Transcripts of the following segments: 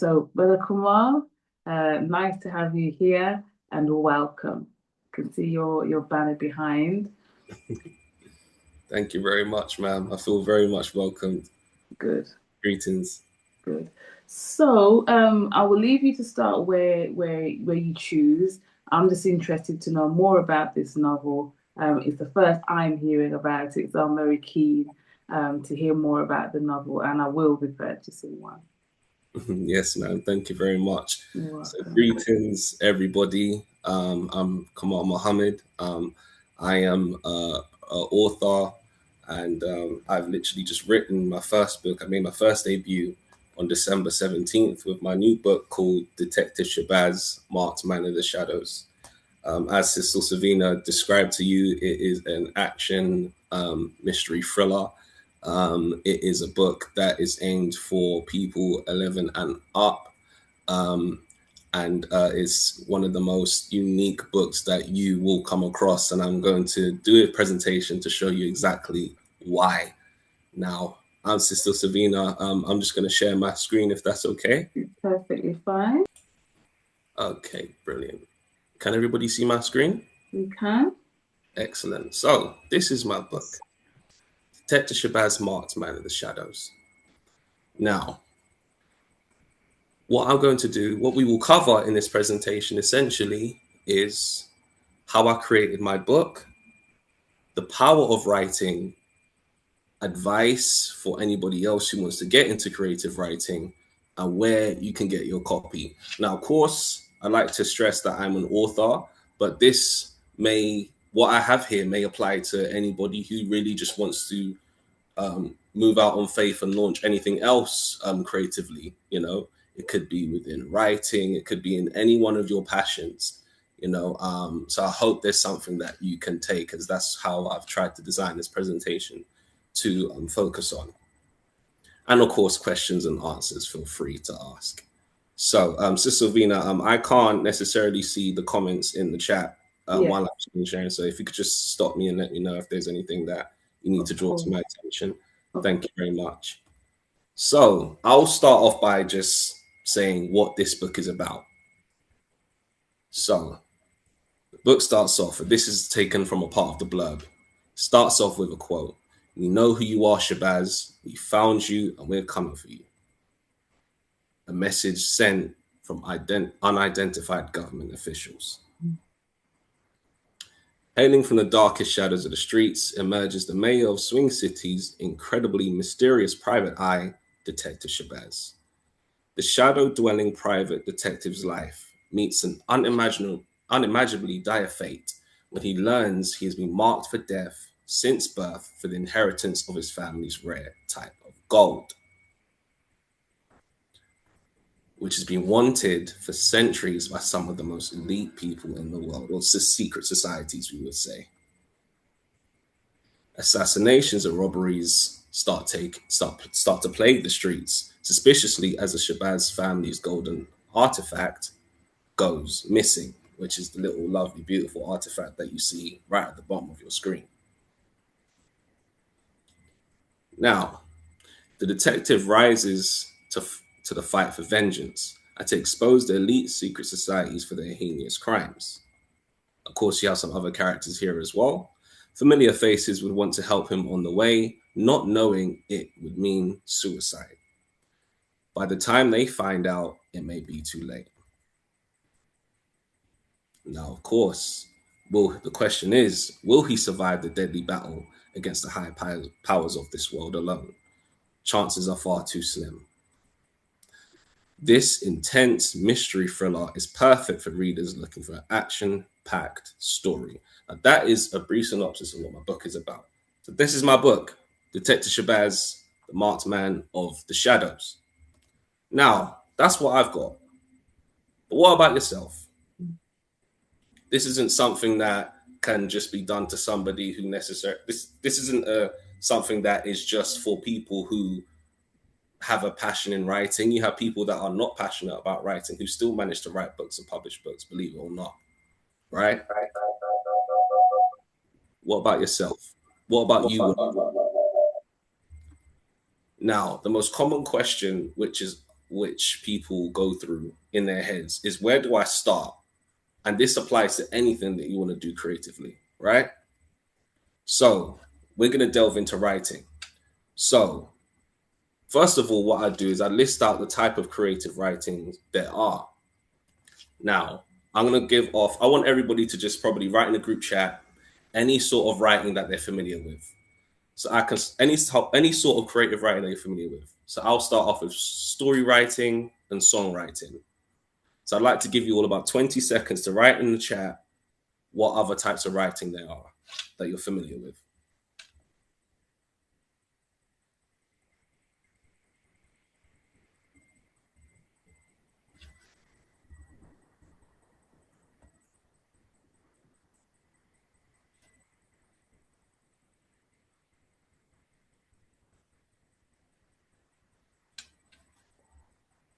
So, Brother Kumar, nice to have you here and welcome. Can see your banner behind. Thank you very much, ma'am. I feel very much welcomed. Good, Greetings. good. So, I will leave you to start where you choose. I'm just interested to know more about this novel. It's the first I'm hearing about it, so I'm very keen to hear more about the novel, and I will be purchasing one. Yes, ma'am. Thank you very much. You're So, welcome. greetings, everybody. I'm Kamal Mohammed. I am a author, and I've literally just written my first book. I made my first debut on December 17th with my new book called Detective Shabazz, Marked Man of the Shadows. As Sister Savina described to you, it is an action mystery thriller. It is a book that is aimed for people 11 and up. Um, and it's one of the most unique books that you will come across. And I'm going to do a presentation to show you exactly why. Now, I'm Sister Savina. I'm just going to share my screen if that's okay. Perfectly fine. Okay, brilliant. Can everybody see my screen? You can. Excellent. So, this is my book, Detective Shabazz Marked Man of the Shadows. Now, what I'm going to do, what we will cover in this presentation essentially is how I created my book, the power of writing, advice for anybody else who wants to get into creative writing, and where you can get your copy. Now, of course, I like to stress that I'm an author, but what I have here may apply to anybody who really just wants to move out on faith and launch anything else creatively. It could be within writing, it could be in any one of your passions. So I hope there's something that you can take, as that's how I've tried to design this presentation to focus on. And of course, questions and answers, feel free to ask. So, Sister Vina, I can't necessarily see the comments in the chat Yeah, while I'm screen sharing. So if you could just stop me and let me know if there's anything that you need of to draw to course. my attention. Of Thank course. you very much. So I'll start off by just saying what this book is about. So the book starts off, and this is taken from a part of the blurb. Starts off with a quote. We know who you are, Shabazz. We found you and we're coming for you. A message sent from unidentified government officials. Hailing from the darkest shadows of the streets emerges the mayor of Swing City's incredibly mysterious private eye, Detective Shabazz. The shadow-dwelling private detective's life meets an unimaginably dire fate when he learns he has been marked for death since birth for the inheritance of his family's rare type of gold, which has been wanted for centuries by some of the most elite people in the world, or secret societies, we would say. Assassinations and robberies start to plague the streets, suspiciously as the Shabazz family's golden artifact goes missing, which is the little lovely, beautiful artifact that you see right at the bottom of your screen. Now, the detective rises to the fight for vengeance and to expose the elite secret societies for their heinous crimes. Of course, you have some other characters here as well. Familiar faces would want to help him on the way, not knowing it would mean suicide. By the time they find out, it may be too late. Now, of course, the question is, will he survive the deadly battle against the high powers of this world alone? Chances are far too slim. This intense mystery thriller is perfect for readers looking for an action-packed story. Now, that is a brief synopsis of what my book is about. So this is my book, Detective Shabazz, the Marked Man of the Shadows. Now, that's what I've got. But what about yourself? This isn't something that can just be done to somebody who necessarily this isn't something that is just for people who have a passion in writing. You have people that are not passionate about writing who still manage to write books and publish books, believe it or not. Right? What about yourself? What about you? Now, the most common question, which is which people go through in their heads is, where do I start? And this applies to anything that you want to do creatively, right? So we're going to delve into writing. So, first of all, what I do is I list out the type of creative writing there are. Now, I'm going to give off, I want everybody to just probably write in the group chat any sort of writing that they're familiar with. So I can, any sort of creative writing that you're familiar with. So I'll start off with story writing and songwriting. So I'd like to give you all about 20 seconds to write in the chat what other types of writing there are that you're familiar with.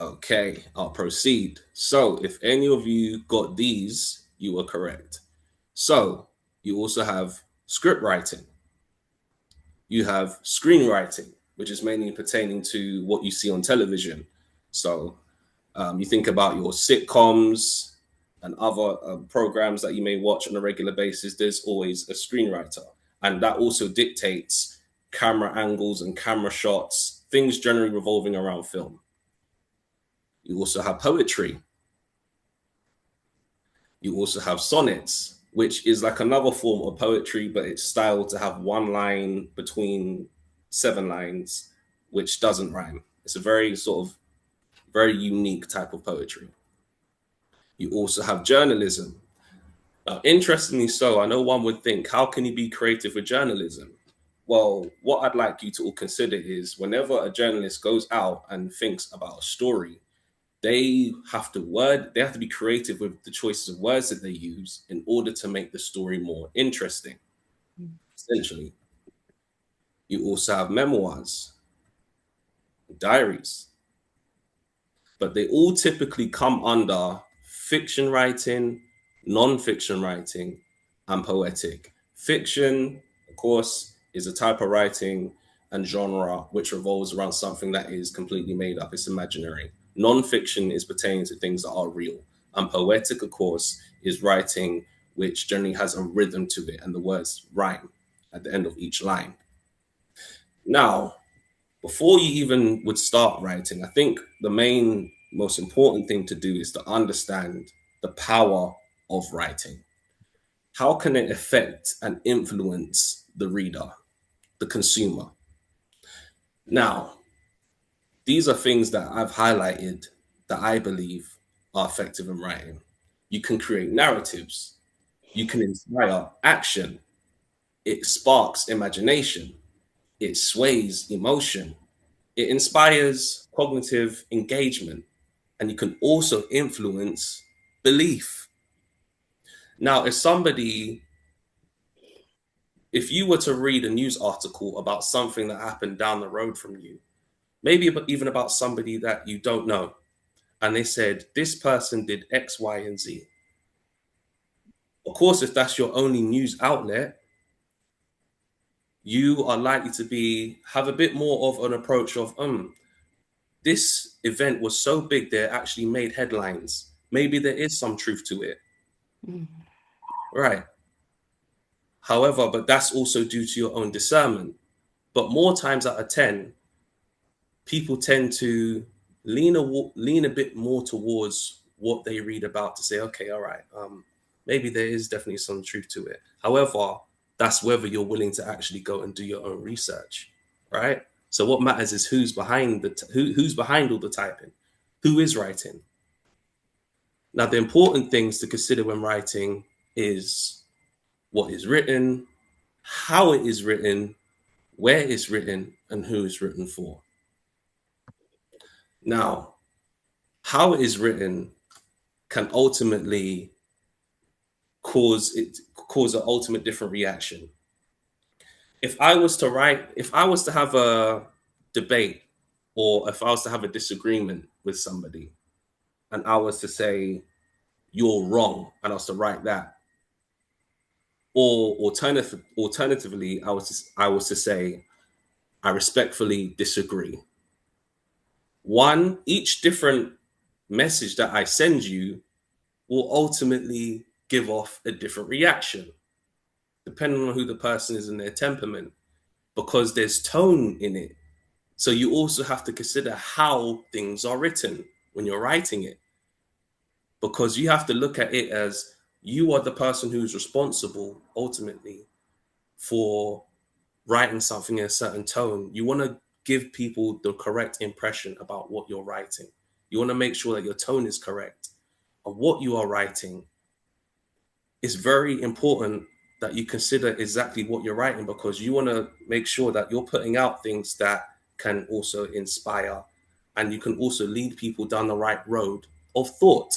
Okay, I'll proceed. So if any of you got these, you were correct. So you also have script writing. You have screenwriting, which is mainly pertaining to what you see on television. So you think about your sitcoms and other programs that you may watch on a regular basis, there's always a screenwriter. And that also dictates camera angles and camera shots, things generally revolving around film. You also have poetry. You also have sonnets, which is like another form of poetry, but it's styled to have one line between 7 lines, which doesn't rhyme. It's a very sort of very unique type of poetry. You also have journalism. Now, interestingly so, I know one would think, how can you be creative with journalism? Well, what I'd like you to all consider is, whenever a journalist goes out and thinks about a story, they have to be creative with the choices of words that they use in order to make the story more interesting. Essentially, you also have memoirs, diaries, but they all typically come under fiction writing, non-fiction writing, and poetic. Fiction, of course, is a type of writing and genre which revolves around something that is completely made up, it's imaginary. Non-fiction is pertaining to things that are real. And poetic, of course, is writing which generally has a rhythm to it and the words rhyme at the end of each line. Now, before you even would start writing, I think the main, most important thing to do is to understand the power of writing. How can it affect and influence the reader, the consumer? Now, these are things that I've highlighted that I believe are effective in writing. You can create narratives, you can inspire action, it sparks imagination, it sways emotion, it inspires cognitive engagement, and you can also influence belief. Now, if you were to read a news article about something that happened down the road from you, maybe even about somebody that you don't know, and they said, this person did X, Y, and Z. Of course, if that's your only news outlet, you are likely to have a bit more of an approach of, this event was so big they actually made headlines. Maybe there is some truth to it. Mm. Right. However, but that's also due to your own discernment. But more times out of 10, people tend to lean a bit more towards what they read about to say, okay, all right, maybe there is definitely some truth to it. However, that's whether you're willing to actually go and do your own research, right? So what matters is who's behind who's behind all the typing, who is writing. Now, the important things to consider when writing is what is written, how it is written, where it's written, and who it's written for. Now, how it is written can ultimately cause an ultimate different reaction. If I was to have a debate, or if I was to have a disagreement with somebody, and I was to say you're wrong, and I was to write that, or alternatively, I was to say I respectfully disagree. One, each different message that I send you will ultimately give off a different reaction, depending on who the person is and their temperament, because there's tone in it. So you also have to consider how things are written when you're writing it, because you have to look at it as you are the person who's responsible ultimately for writing something in a certain tone. You want to give people the correct impression about what you're writing. You want to make sure that your tone is correct and what you are writing. It's very important that you consider exactly what you're writing, because you want to make sure that you're putting out things that can also inspire, and you can also lead people down the right road of thought.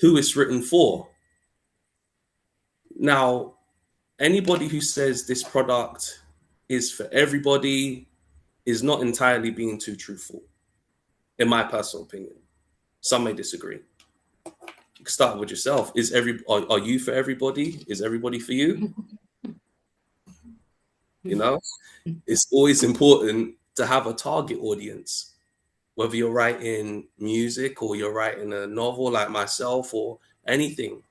Who it's written for. Now, anybody who says this product is for everybody is not entirely being too truthful, in my personal opinion. Some may disagree. You can start with yourself. Are you for everybody? Is everybody for you? You know, it's always important to have a target audience, whether you're writing music or you're writing a novel like myself or anything,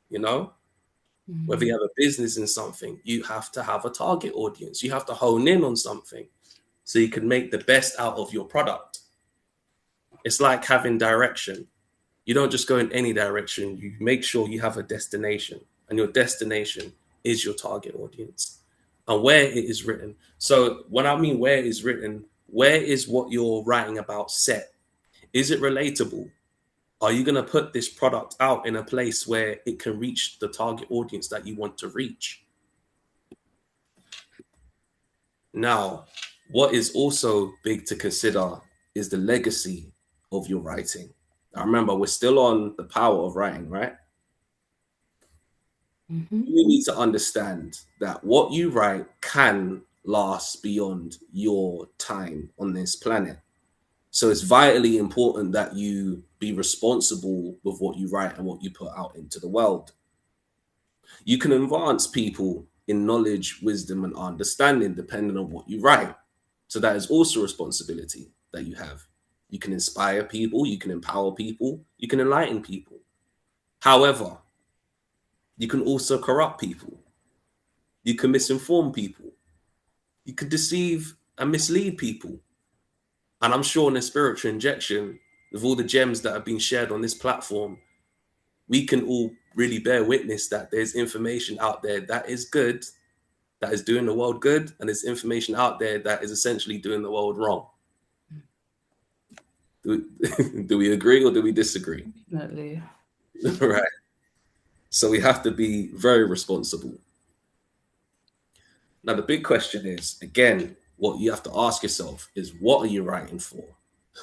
you know, whether you Mhm. have a business in something, you have to have a target audience. You have to hone in on something so you can make the best out of your product. It's like having direction. You don't just go in any direction, you make sure you have a destination, and your destination is your target audience and where it is written. So, when I mean where it is written, where is what you're writing about set? Is it relatable? Are you going to put this product out in a place where it can reach the target audience that you want to reach? Now, what is also big to consider is the legacy of your writing. Now, remember, we're still on the power of writing, right? Mhm. You need to understand that what you write can last beyond your time on this planet. So it's vitally important that you be responsible with what you write and what you put out into the world. You can advance people in knowledge, wisdom, and understanding depending on what you write. So that is also a responsibility that you have. You can inspire people, you can empower people, you can enlighten people. However, you can also corrupt people, you can misinform people, you can deceive and mislead people. And I'm sure in a spiritual injection, with all the gems that have been shared on this platform, we can all really bear witness that there's information out there that is good, that is doing the world good, and there's information out there that is essentially doing the world wrong. Do we agree or do we disagree? Definitely. Right. So we have to be very responsible. Now, the big question is again, what you have to ask yourself is what are you writing for?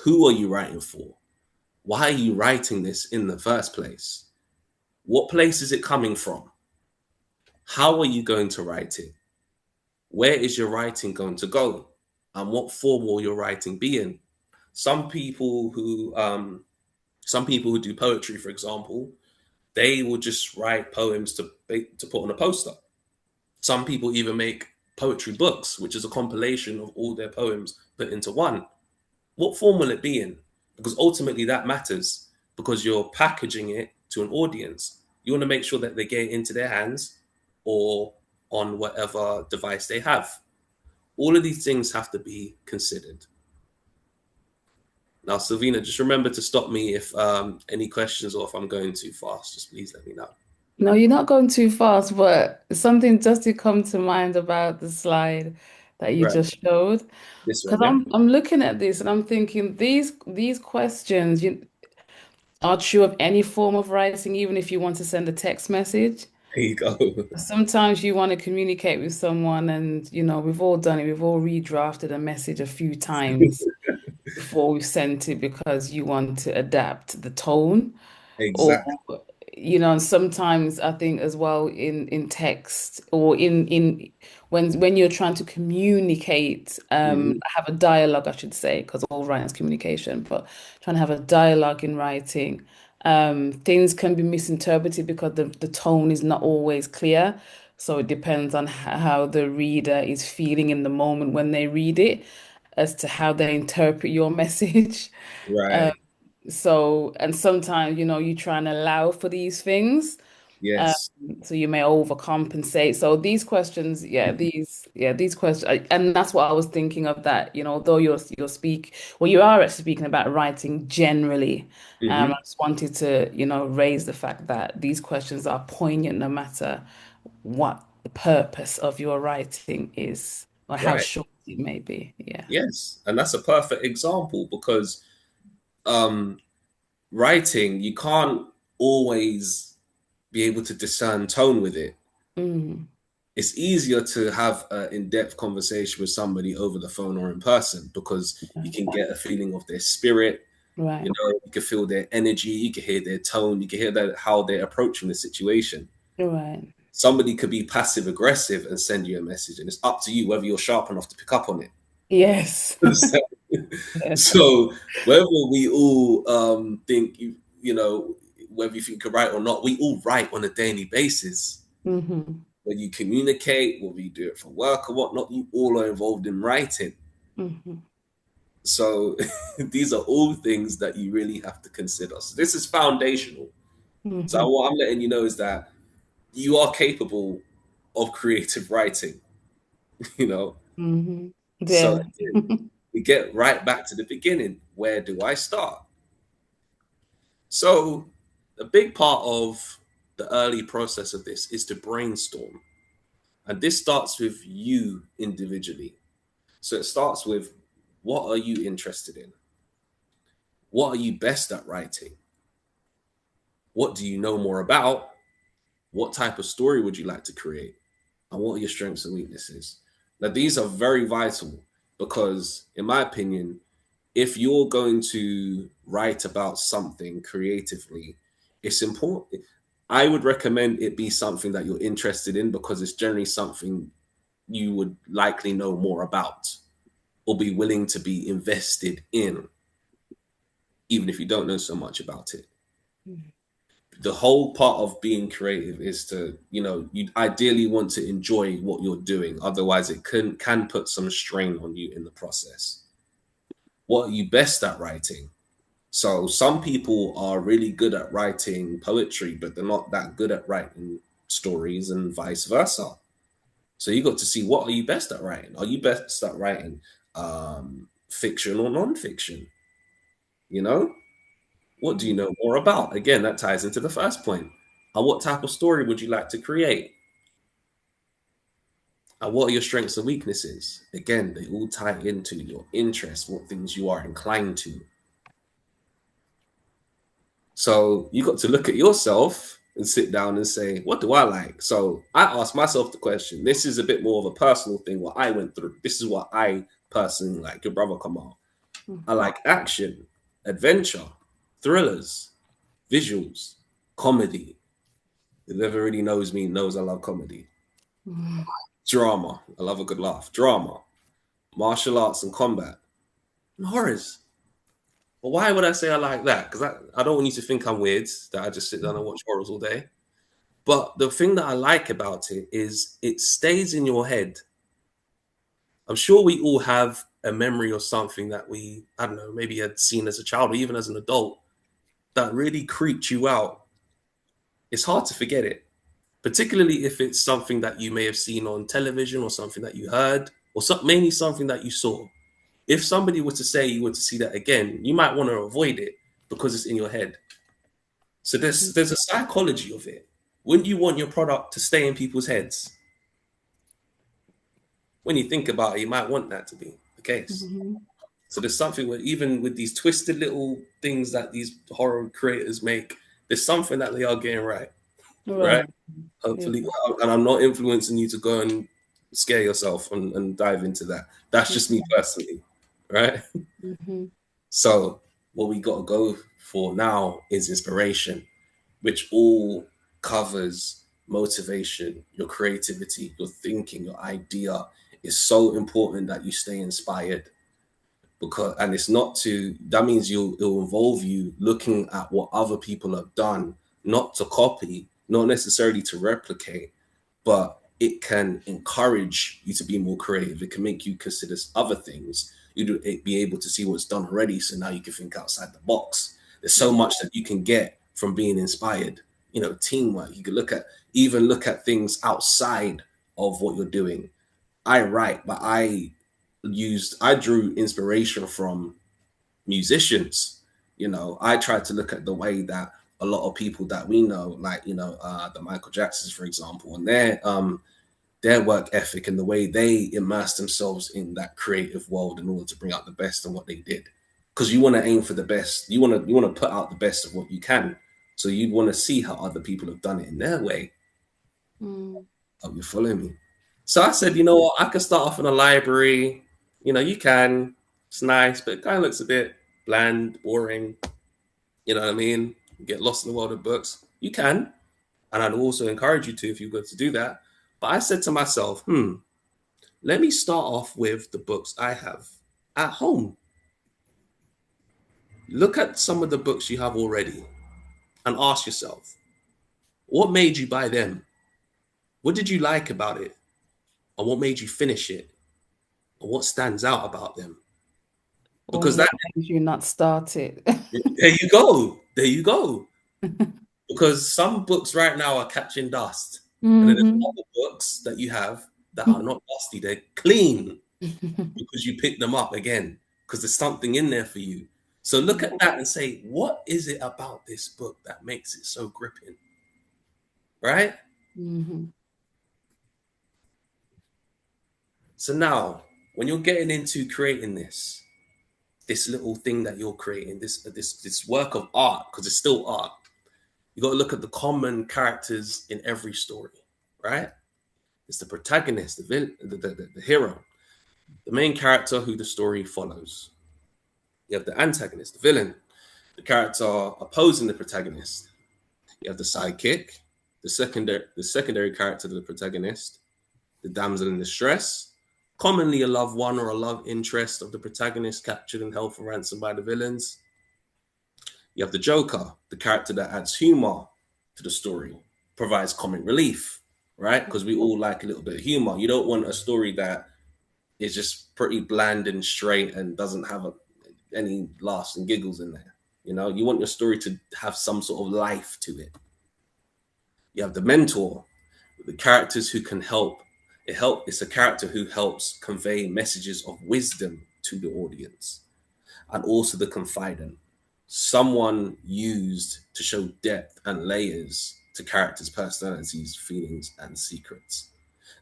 Who are you writing for? Why are you writing this in the first place? What place is it coming from? How are you going to write it? Where is your writing going to go? And what form will your writing be in? Some people who do poetry, for example, they will just write poems to put on a poster. Some people even make poetry books, which is a compilation of all their poems put into one. What form will it be in? Because ultimately that matters, because you're packaging it to an audience. You want to make sure that they get it into their hands or on whatever device they have. All of these things have to be considered. Now, Silvina, just remember to stop me if any questions or if I'm going too fast. Just please let me know. No, you're not going too fast, but something just to come to mind about the slide that you Right, just showed. this Because one, yeah. I'm looking at this and I'm thinking these questions are true of any form of writing, even if you want to send a text message. There you go. Sometimes you want to communicate with someone, and we've all done it. We've all redrafted a message a few times before we've sent it because you want to adapt the tone. Or Exactly. and sometimes I think as well in text or in when you're trying to communicate, Mhm. have a dialogue, I should say, because all writing is communication, but trying to have a dialogue in writing, things can be misinterpreted because the tone is not always clear. So it depends on how the reader is feeling in the moment when they read it. as to how they interpret your message. Um, Right. so, and sometimes, you try and allow for these things. Um, Yes. so you may overcompensate. So these questions, these questions, and that's what I was thinking of that, although you are actually speaking about writing generally. I Hmm. just wanted to, raise the fact that these questions are poignant no matter what the purpose of your writing is or how Right. short it may be. Yeah. Yes. And that's a perfect example because um, writing, you can't always be able to discern tone with it. Mm, It's easier to have an in-depth conversation with somebody over the phone or in person because you can get a feeling of their spirit. right. You can feel their energy, you can hear their tone, you can hear how they're approaching the situation. Right. Somebody could be passive aggressive and send you a message, and it's up to you whether you're sharp enough to pick up on it. Yes. So, Yes. so whether we all think whether you think you're right or not, we all write on a daily basis. Hmm. When you communicate, whether you do it for work or whatnot, you all are involved in writing. Hmm. So these are all things that you really have to consider. So this is foundational. So Hmm. what I'm letting you know is that you are capable of creative writing, you know. Hmm. So Yeah. again, we get right back to the beginning. Where do I start? So a big part of the early process of this is to brainstorm. And this starts with you individually. So it starts with what are you interested in? What are you best at writing? What do you know more about? What type of story would you like to create? And what are your strengths and weaknesses? Now, these are very vital because, in my opinion, if you're going to write about something creatively, it's important. I would recommend it be something that you're interested in because it's generally something you would likely know more about or be willing to be invested in, even if you don't know so much about it. The whole part of being creative is to, you ideally want to enjoy what you're doing. Otherwise, it can put some strain on you in the process. What are you best at writing? So some people are really good at writing poetry, but they're not that good at writing stories and vice versa. So you got to see what are you best at writing? Are you best at writing fiction or non-fiction? You know, what do you know more about? Again, that ties into the first point. What type of story would you like to create? What are your strengths and weaknesses? Again, they all tie into your interests, what things you are inclined to. So you got to look at yourself and sit down and say, what do I like? So I asked myself the question. This is a bit more of a personal thing, what I went through. This is what I personally like. Your brother, come on. I like action, adventure, thrillers, visuals, comedy. Whoever really knows me knows I love comedy. Hmm. Drama. I love a good laugh. Drama. Martial arts and combat. And horrors. But why would I say I like that? Because I don't want you to think I'm weird, that I just sit down and watch horrors all day. But the thing that I like about it is it stays in your head. I'm sure we all have a memory of something that I don't know, maybe had seen as a child or even as an adult that really creeped you out. It's hard to forget it, particularly if it's something that you may have seen on television or something that you heard or mainly something that you saw. If somebody were to say you were to see that again, you might want to avoid it because it's in your head. So there's a psychology of it. Wouldn't you want your product to stay in people's heads? When you think about it, you might want that to be the case. Hmm. So there's something where even with these twisted little things that these horror creators make, there's something that they are getting right, right? Right. Yeah. Hopefully, and I'm not influencing you to go and scare yourself and dive into that. That's just me personally, right? Hmm. So what we got to go for now is inspiration, which all covers motivation, your creativity, your thinking, your idea. Is so important that you stay inspired because, and it's not to, that means it'll involve you looking at what other people have done, not to copy, not necessarily to replicate, but it can encourage you to be more creative. It can make you consider other things. you'd be able to see what's done already. So now you can think outside the box. There's so much that you can get from being inspired. You know, teamwork. You can look at things outside of what you're doing. I write, but I drew inspiration from musicians. You know, I tried to look at the way that a lot of people that we know, like the Michael Jacksons, for example, and their work ethic and the way they immerse themselves in that creative world in order to bring out the best in what they did. Because you want to aim for the best, you want to put out the best of what you can. So you'd want to see how other people have done it in their way. Mm. Hope you follow me. So I said, you know what, I could start off in a library. You know, you can. It's nice, but it kind of looks a bit bland, boring. You know what I mean? You get lost in the world of books. You can. And I'd also encourage you to if you're going to do that. But I said to myself, let me start off with the books I have at home. Look at some of the books you have already and ask yourself, what made you buy them? What did you like about it? And what made you finish it? And what stands out about them? Or Because what that, made you not start it? there you go. There you go. Because some books right now are catching dust. And then there's Hmm. other books that you have that are not dusty, they're clean because you pick them up again because there's something in there for you. So look at that and say, what is it about this book that makes it so gripping? Right? Hmm. So now, when you're getting into creating this little thing that you're creating, this work of art, because it's still art, you got to look at the common characters in every story, right? It's the protagonist, the villain, the hero, the main character who the story follows. You have the antagonist, the villain, the character opposing the protagonist. You have the sidekick, the secondary character to the protagonist, the damsel in distress, commonly a loved one or a love interest of the protagonist captured and held for ransom by the villains. You have the Joker, the character that adds humor to the story, provides comic relief, right? Because we all like a little bit of humor. You don't want a story that is just pretty bland and straight and doesn't have any laughs and giggles in there. You know, you want your story to have some sort of life to it. You have the mentor, the characters who can help. It's a character who helps convey messages of wisdom to the audience, and also the confidant, someone used to show depth and layers to characters' personalities, feelings, and secrets.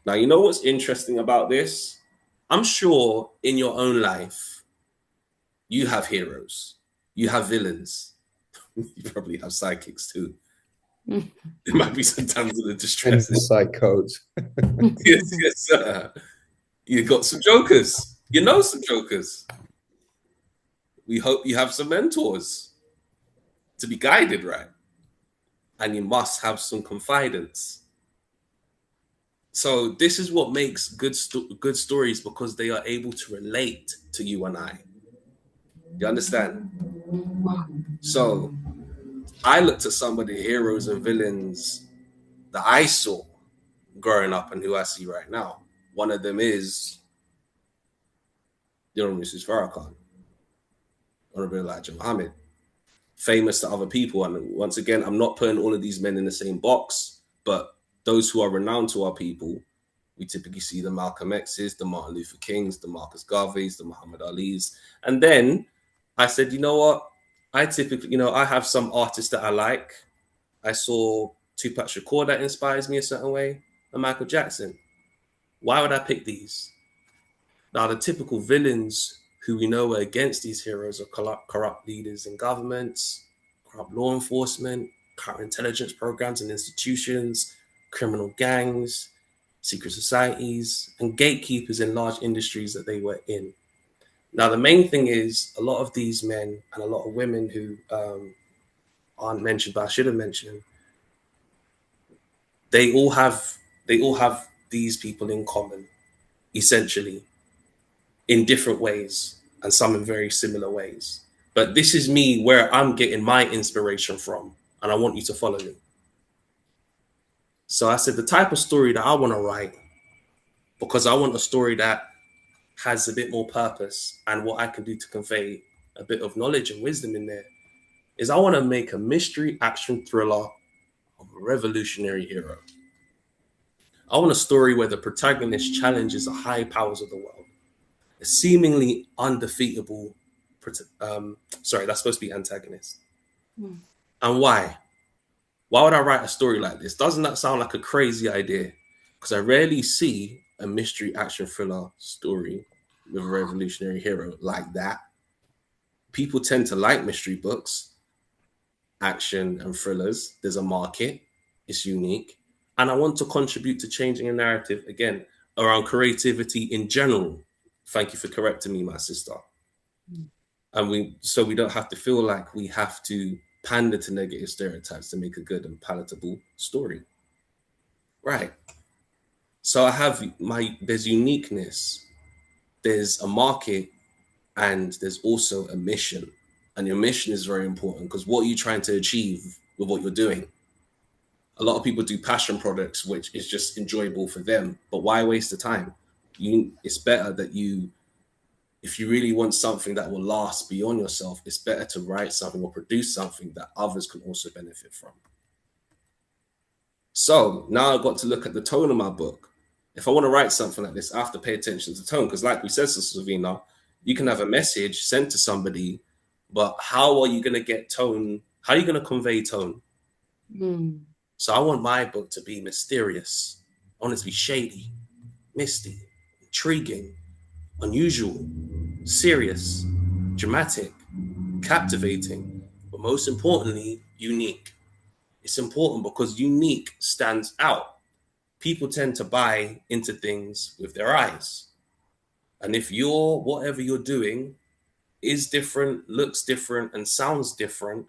Now, you know what's interesting about this? I'm sure in your own life, you have heroes, you have villains, you probably have sidekicks too. There might be some times of the And distress. psychos. Yes, yes, sir. You got some jokers. You know some jokers. We hope you have some mentors to be guided right. And you must have some confidence. So this is what makes good stories, because they are able to relate to you and I. You understand? So I looked at some of the heroes and villains that I saw growing up and who I see right now. One of them is Mrs. Farrakhan, Honorable Elijah Muhammad, famous to other people. And once again, I'm not putting all of these men in the same box, but those who are renowned to our people, we typically see the Malcolm X's, the Martin Luther Kings, the Marcus Garveys, the Muhammad Ali's. And then I said, you know what? I typically, I have some artists that I like. I saw Tupac Shakur that inspires me a certain way, and Michael Jackson. Why would I pick these? Now, the typical villains who we know are against these heroes are corrupt leaders in governments, corrupt law enforcement, counterintelligence programs and institutions, criminal gangs, secret societies, and gatekeepers in large industries that they were in. Now, the main thing is a lot of these men and a lot of women who aren't mentioned, but I should have mentioned, they all have these people in common, essentially, in different ways, and some in very similar ways. But this is me where I'm getting my inspiration from, and I want you to follow me. So I said the type of story that I want to write, because I want a story that has a bit more purpose, and what I can do to convey a bit of knowledge and wisdom in there is I want to make a mystery action thriller of a revolutionary hero. I want a story where the protagonist challenges the high powers of the world, a seemingly undefeatable, that's supposed to be antagonist. Mm. And why? Why would I write a story like this? Doesn't that sound like a crazy idea? Because I rarely see a mystery action thriller story with a revolutionary hero like that. People tend to like mystery books, action, and thrillers. There's a market, it's unique. And I want to contribute to changing a narrative again around creativity in general. Thank you for correcting me, my sister. Mm. And we don't have to feel like we have to pander to negative stereotypes to make a good and palatable story. Right. So I have there's uniqueness, there's a market, and there's also a mission. And your mission is very important because what are you trying to achieve with what you're doing? A lot of people do passion products, which is just enjoyable for them. But why waste the time? It's better that if you really want something that will last beyond yourself, it's better to write something or produce something that others can also benefit from. So now I've got to look at the tone of my book. If I want to write something like this, I have to pay attention to tone. Because like we said, Sister Savina, you can have a message sent to somebody, but how are you going to get tone? How are you going to convey tone? Mm. So I want my book to be mysterious. I want it to be shady, misty, intriguing, unusual, serious, dramatic, captivating, but most importantly, unique. It's important because unique stands out. People tend to buy into things with their eyes. And if whatever you're doing is different, looks different, and sounds different,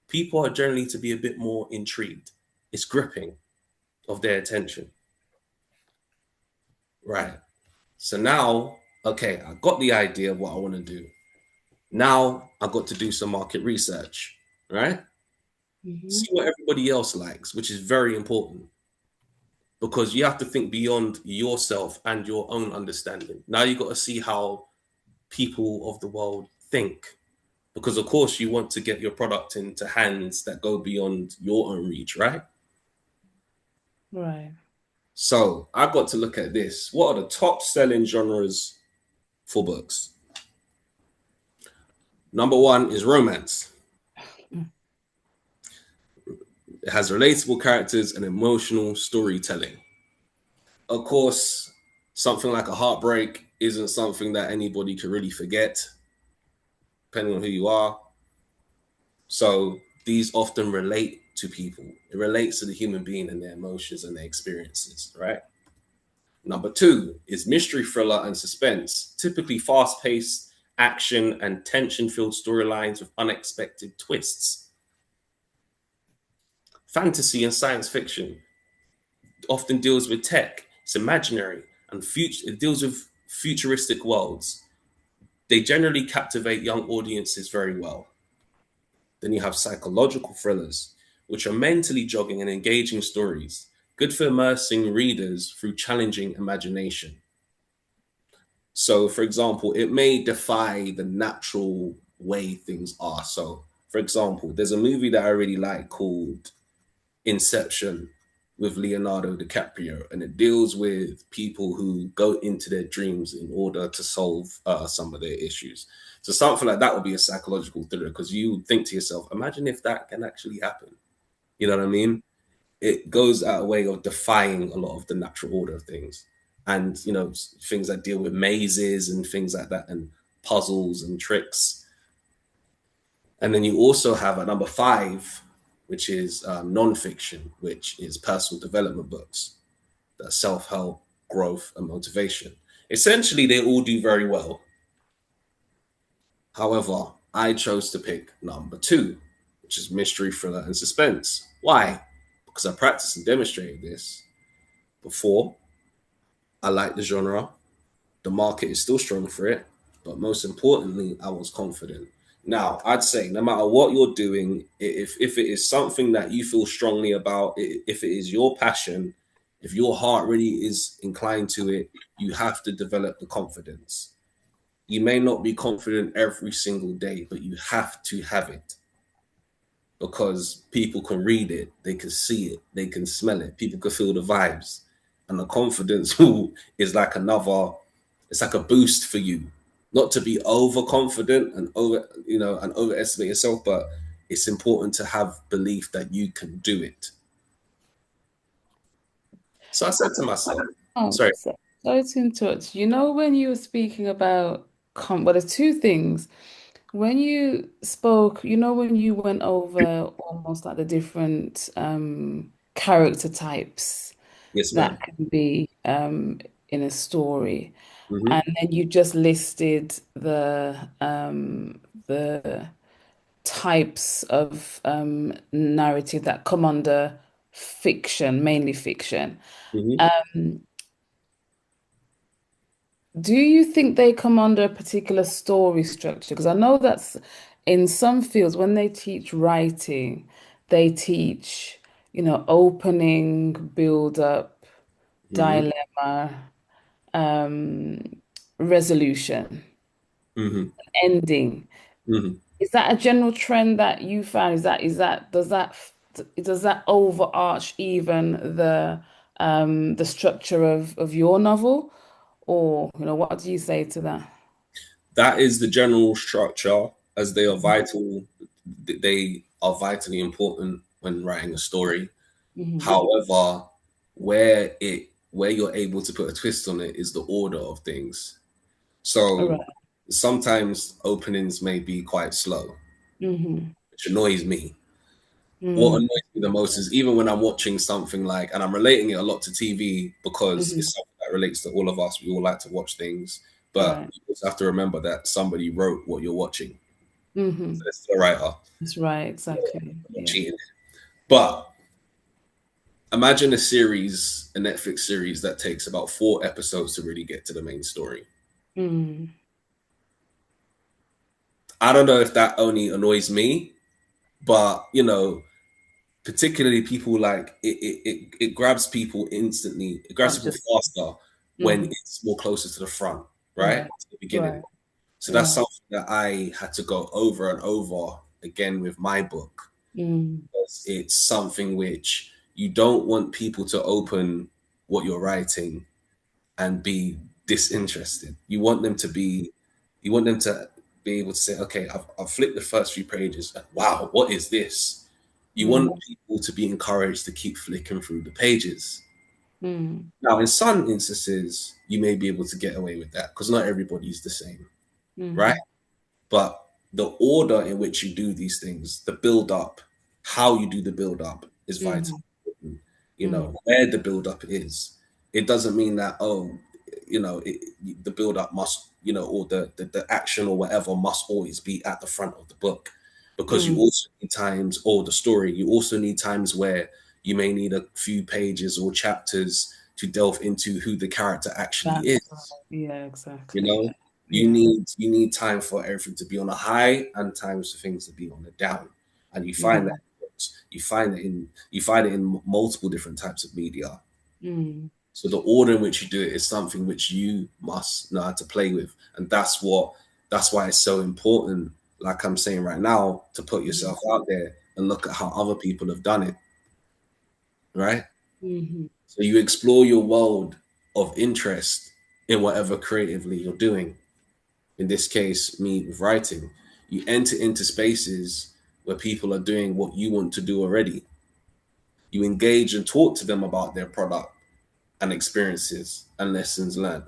people are generally to be a bit more intrigued. It's gripping of their attention. Right. So now, okay, I got the idea of what I want to do. Now I got to do some market research, right? Mm-hmm. See what everybody else likes, which is very important because you have to think beyond yourself and your own understanding. Now you got to see how people of the world think because of course you want to get your product into hands that go beyond your own reach, right? Right. So I got to look at this. What are the top selling genres for books? Number one is romance. Mm. It has relatable characters and emotional storytelling. Of course, something like a heartbreak isn't something that anybody can really forget, depending on who you are. So these often relate to people. It relates to the human being and their emotions and their experiences, right? Number two is mystery thriller and suspense, typically fast paced action and tension filled storylines with unexpected twists. Fantasy and science fiction often deals with tech, it's imaginary, and it deals with futuristic worlds. They generally captivate young audiences very well. Then you have psychological thrillers, which are mentally jogging and engaging stories, good for immersing readers through challenging imagination. So, for example, it may defy the natural way things are. So, for example, there's a movie that I really like called Inception with Leonardo DiCaprio, and it deals with people who go into their dreams in order to solve some of their issues. So something like that would be a psychological thriller because you think to yourself, imagine if that can actually happen. You know what I mean? It goes out a way of defying a lot of the natural order of things, and things that deal with mazes and things like that, and puzzles and tricks. And then you also have at number five, which is nonfiction, which is personal development books, that self-help, growth, and motivation. Essentially, they all do very well. However, I chose to pick number two, which is mystery, thriller, and suspense. Why? Because I practiced and demonstrated this before. I like the genre. The market is still strong for it. But most importantly, I was confident. Now, I'd say no matter what you're doing, if it is something that you feel strongly about, if it is your passion, If your heart really is inclined to it, you have to develop the confidence. You may not be confident every single day, but you have to have it because people can read it, they can see it, they can smell it, people can feel the vibes. And the confidence is like another, it's like a boost for you. Not to be overconfident and and overestimate yourself, but it's important to have belief that you can do it. So I said to myself, Oh, sorry, so, sorry to interrupt. You know, when you were speaking about well, there's two things. When you spoke, you know, when you went over almost like the different character types yes, that ma'am. can be in a story, Hmm. and then you just listed the types of narrative that come under fiction, mainly fiction. Hmm. Um, Do you think they come under a particular story structure? Because I know that's in some fields when they teach writing, they teach, opening, build up, Hmm. dilemma, um, resolution, Hmm. ending. Hmm. Is that a general trend that you found? Does that overarch even the structure of your novel? Or, what do you say to that? That is the general structure, as they are vital. They are vitally important when writing a story. Hmm. However, where you're able to put a twist on it is the order of things. All So right. sometimes openings may be quite slow, Mm-hmm. which annoys me. What Mm-hmm. annoys me the most is even when I'm watching something like, and I'm relating it a lot to TV because Mm-hmm. it's something that relates to all of us. We all like to watch things, but Right. you also have to remember that somebody wrote what you're watching. Mm-hmm. So it's the writer. That's right. You're Exactly. not Yeah. cheating. But imagine a Netflix series that takes about 4 episodes to really get to the main story. Mm. I don't know if that only annoys me, but particularly people like it grabs people instantly. It grabs Not people just. faster when Mm-hmm. it's more closer to the front, right? Right. To the beginning. Right. So that's Right. something that I had to go over and over again with my book. Mm. It's something which you don't want people to open what you're writing and be disinterested. You want them to be able to say, okay, I've flipped the first few pages. And, wow, what is this? You want Mm. people to be encouraged to keep flicking through the pages. Mm. Now, in some instances, you may be able to get away with that because not everybody's the same, right? Mm-hmm. But the order in which you do these things, the build up, how you do the build up is Mm-hmm. vital. Mm. Where the build up is. It doesn't mean that, the build up must, or the action or whatever must always be at the front of the book. Because you Mm. also need times, or the story, you also need times where you may need a few pages or chapters to delve into who the character actually That's right. is. Yeah, You exactly. know, Yeah. you need time for everything to be on a high and times for things to be on a down, and Mm. you find it in multiple different types of media. Mm. So the order in which you do it is something which you must know how to play with, and that's why it's so important. Like I'm saying right now, to put yourself out there and look at how other people have done it, right? Mm-hmm. So you explore your world of interest in whatever creatively you're doing. In this case, me with writing, you enter into spaces where people are doing what you want to do already. You engage and talk to them about their product and experiences and lessons learned.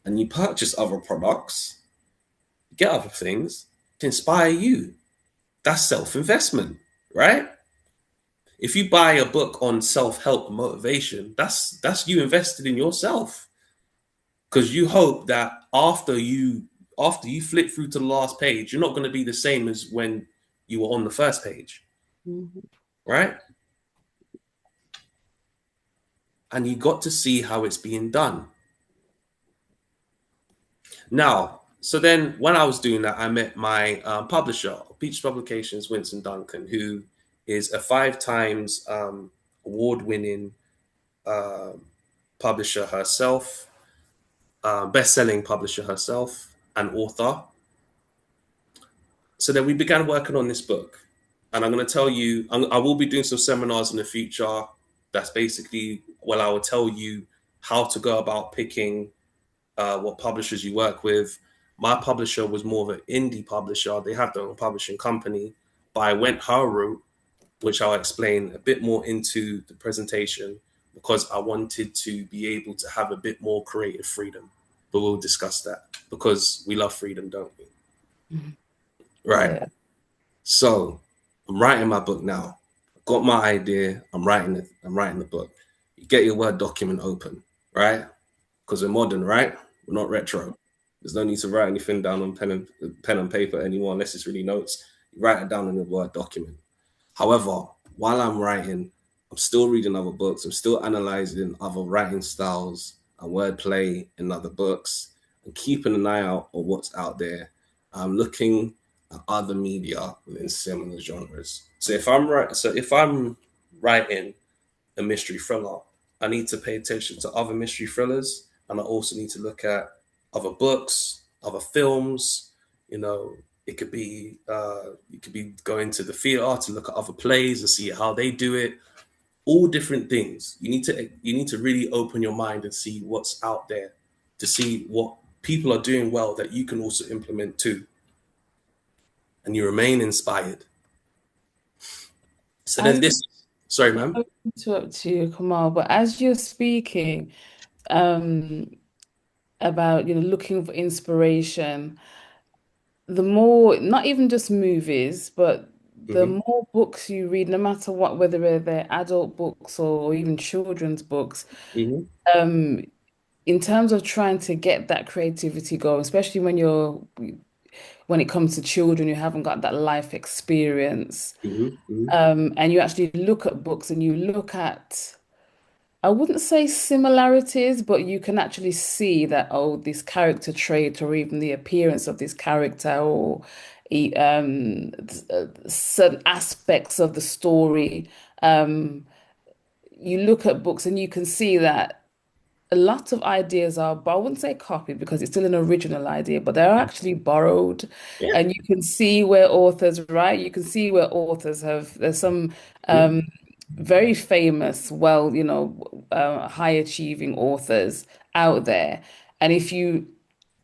And you purchase other products, get other things to inspire you. That's self investment, right? If you buy a book on self help motivation, that's you invested in yourself because you hope that after you flip through to the last page, you're not going to be the same as when you were on the first page, Mm-hmm. right? And you got to see how it's being done. Now, so then when I was doing that, I met my publisher, Peach Publications, Winston Duncan, who is a 5 times award winning uh, publisher herself, best-selling publisher herself, and author. So then we began working on this book, and I'm going to tell you, I will be doing some seminars in the future. That's basically, well, I will tell you how to go about picking what publishers you work with. My publisher was more of an indie publisher. They have their own publishing company, but I went her route, which I'll explain a bit more into the presentation because I wanted to be able to have a bit more creative freedom. But we'll discuss that because we love freedom, don't we? Mhm. Right. Yeah. So I'm writing my book now. Got my idea. I'm writing it. I'm writing the book. You get your Word document open, right? Because we're modern, right? We're not retro. There's no need to write anything down on pen and paper anymore unless it's really notes. You write it down in a Word document. However, while I'm writing, I'm still reading other books. I'm still analyzing other writing styles and wordplay in other books and keeping an eye out on what's out there. I'm looking at other media in similar genres. So if I'm writing a mystery thriller, I need to pay attention to other mystery thrillers, and I also need to look at other books, other films. You know, you could be going to the theater to look at other plays and see how they do it. All different things. You need to really open your mind and see what's out there, to see what people are doing well that you can also implement too, and you remain inspired. So then As this, sorry, ma'am. I interrupt you, Kamal, but as you're speaking um, about, looking for inspiration, the more, not even just movies, but the Hmm. more books you read, no matter what, whether they're adult books or even children's books, Hmm. um, in terms of trying to get that creativity going, especially when it comes to children who haven't got that life experience, Hmm. Hmm. and you actually look at books and you look at, I wouldn't say similarities, but you can actually see that, oh, this character trait or even the appearance of this character or certain aspects of the story. Um, you look at books and you can see that a lot of ideas are, but I wouldn't say copied because it's still an original idea, but they're actually borrowed. Yeah. And you can see where authors, right? You can see where authors there's some Mhm. very famous, well, high achieving authors out there. And if you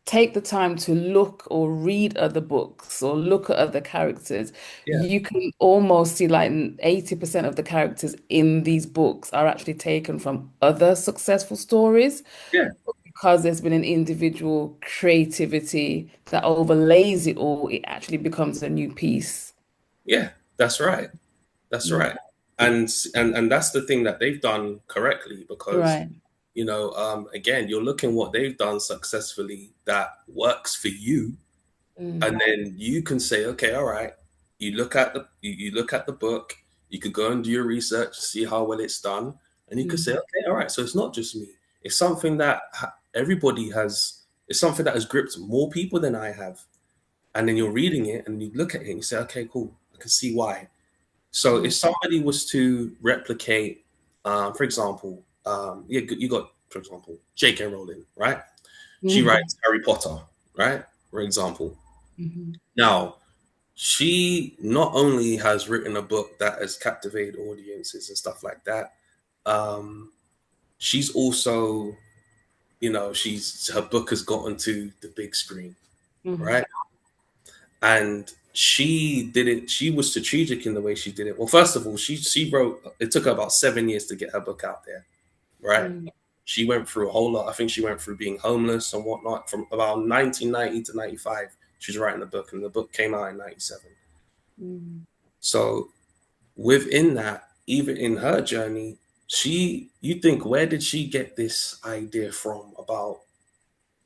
take the time to look or read other books or look at other characters, Yeah. you can almost see like 80% of the characters in these books are actually taken from other successful stories Yeah. because there's been an individual creativity that overlays it all, it actually becomes a new piece. Yeah. That's right. That's Mm. right. And that's the thing that they've done correctly because Right. again, you're looking what they've done successfully that works for you, Mm. and then you can say, okay, all right. You look at the book. You could go and do your research, see how well it's done, and you could say, Mm. okay, all right. So it's not just me. It's something that everybody has. It's something that has gripped more people than I have. And then you're reading it, and you look at it, and you say, okay, cool. I can see why. So if Mm. somebody was to replicate, for example, you got, for example, J.K. Rowling, right? She Mm. writes Harry Potter, right? For example. Mhm. Now, she not only has written a book that has captivated audiences and stuff like that, um, she's also, she's her book has gotten to the big screen, Mhm. right? And she did it. She was strategic in the way she did it. Well, first of all, she wrote. It took her about 7 years to get her book out there, right? Mm. She went through a whole lot. I think she went through being homeless and whatnot from about 1990 to 95. She was writing the book, and the book came out in 97. Mm. So within that, even in her journey, you think, where did she get this idea from about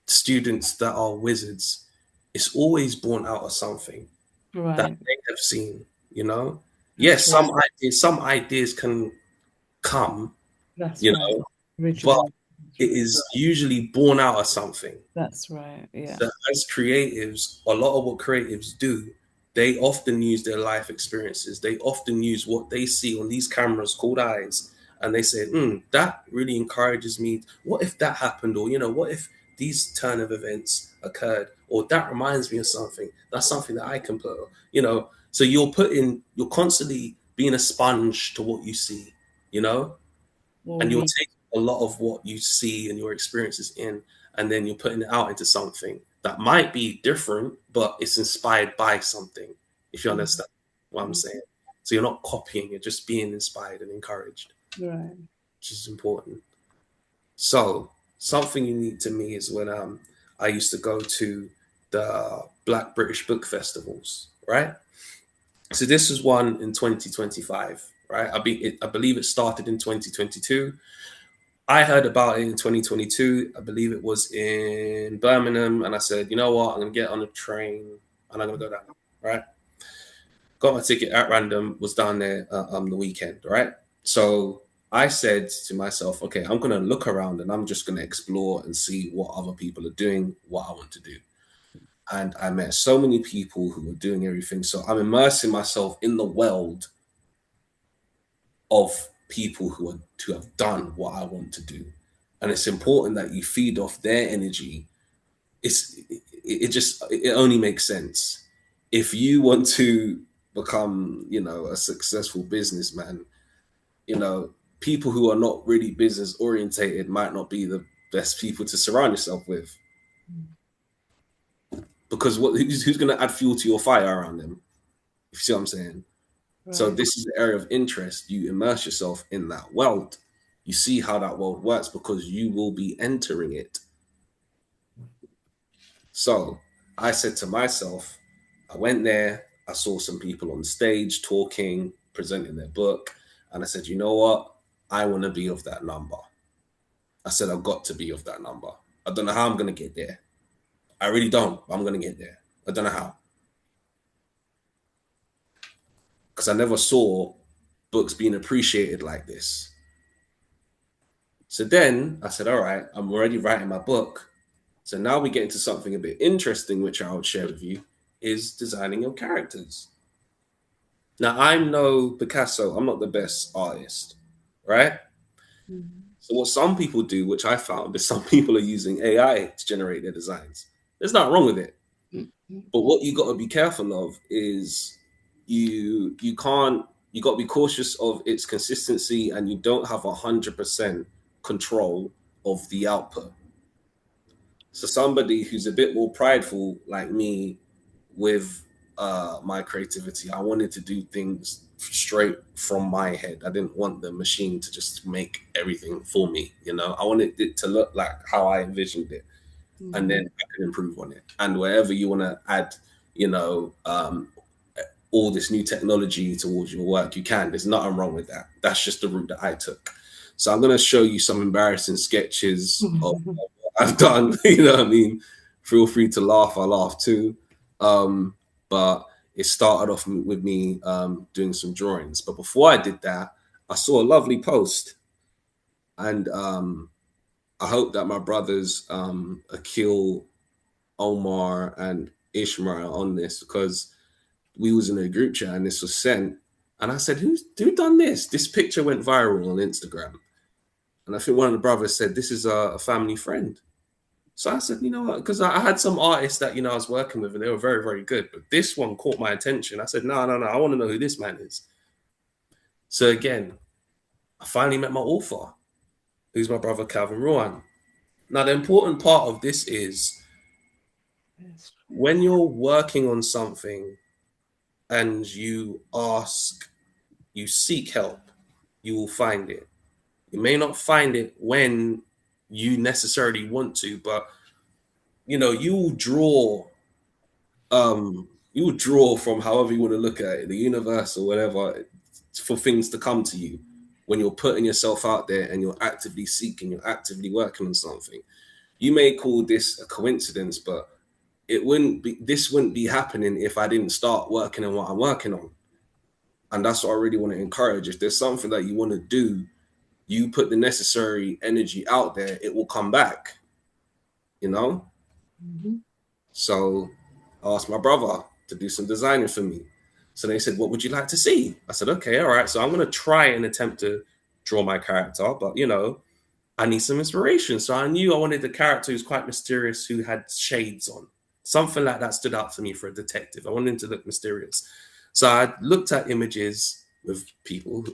students that are wizards? It's always born out of something that Right. they have seen, you know? That's Yes, right. some ideas can come, That's you right. know, but Original. it is usually born out of something. That's right. Yeah. So as creatives, a lot of what creatives do, they often use their life experiences. They often use what they see on these cameras called eyes, and they say, that really encourages me. What if that happened? Or, what if these turn of events occurred? Or that reminds me of something. That's something that I can put, So you're constantly being a sponge to what you see, you know? And you're Mm-hmm. taking a lot of what you see and your experiences in, and then you're putting it out into something that might be different, but it's inspired by something, if you understand what I'm saying. So you're not copying, you're just being inspired and encouraged, Right. which is important. So something unique to me is when I used to go to the Black British Book Festivals, right? So this was one in 2025, right? I believe it started in 2022. I heard about it in 2022. I believe it was in Birmingham, and I said, you know what? I'm gonna get on a train and I'm gonna go down. Right? Got my ticket at random. Was down there the weekend. Right? So I said to myself, okay, I'm gonna look around and I'm just gonna explore and see what other people are doing, what I want to do. And I met so many people who were doing everything. So I'm immersing myself in the world of people who have done what I want to do. And it's important that you feed off their energy. It only makes sense. If you want to become, a successful businessman, you know, people who are not really business orientated might not be the best people to surround yourself with. Because who's going to add fuel to your fire around them? If you see what I'm saying? So Right. this is the area of interest. You immerse yourself in that world. You see how that world works because you will be entering it. So I said to myself, I went there, I saw some people on stage talking, presenting their book, and I said, you know what? I want to be of that number. I said, I've got to be of that number. I don't know how I'm going to get there. I really don't, but I'm going to get there. I don't know how. Because I never saw books being appreciated like this. So then I said, all right, I'm already writing my book. So now we get into something a bit interesting, which I would share with you, is designing your characters. Now, I'm no Picasso, I'm not the best artist, right? Mhm. So, what some people do, which I found, is some people are using AI to generate their designs. There's nothing wrong with it. But what you got to be careful of is you can't you got to be cautious of its consistency, and you don't have 100% control of the output. So somebody who's a bit more prideful like me with my creativity, I wanted to do things straight from my head. I didn't want the machine to just make everything for me. I wanted it to look like how I envisioned it, and then Mhm. I can improve on it. And wherever you want to add, you know, um, all this new technology towards your work, you can. There's nothing wrong with that. That's just the route that I took. So I'm going to show you some embarrassing sketches of Mhm. what I've done. You know what I mean? Feel free to laugh. I laugh too. But it started off with me doing some drawings. But before I did that, I saw a lovely post, and I hope that my brothers Akil, Omar, and Ishmael on this, because we was in a group chat and this was sent, and I said, who done this? This picture went viral on Instagram, and I think one of the brothers said, this is a family friend. So I said, you know what? Because I had some artists that I was working with, and they were very, very good, but this one caught my attention. I said, no, no, no, I want to know who this man is. So again, I finally met my author, who's my brother Calvin Rowan. Now, the important part of this is Yes. when you're working on something and you seek help, you will find it. You may not find it when you necessarily want to, but you will draw from however you want to look at it, the universe or whatever, for things to come to you when you're putting yourself out there and you're actively seeking, you're actively working on something. You may call this a coincidence, but this wouldn't be happening if I didn't start working on what I'm working on. And that's what I really want to encourage. If there's something that you want to do, you put the necessary energy out there, it will come back, you know? Mhm. So I asked my brother to do some designing for me. So they said, what would you like to see? I said, okay, all right. So I'm going to try and attempt to draw my character, but I need some inspiration. So I knew I wanted a character who's quite mysterious, who had shades on. Something like that stood out to me for a detective. I wanted him to look mysterious. So I looked at images of people,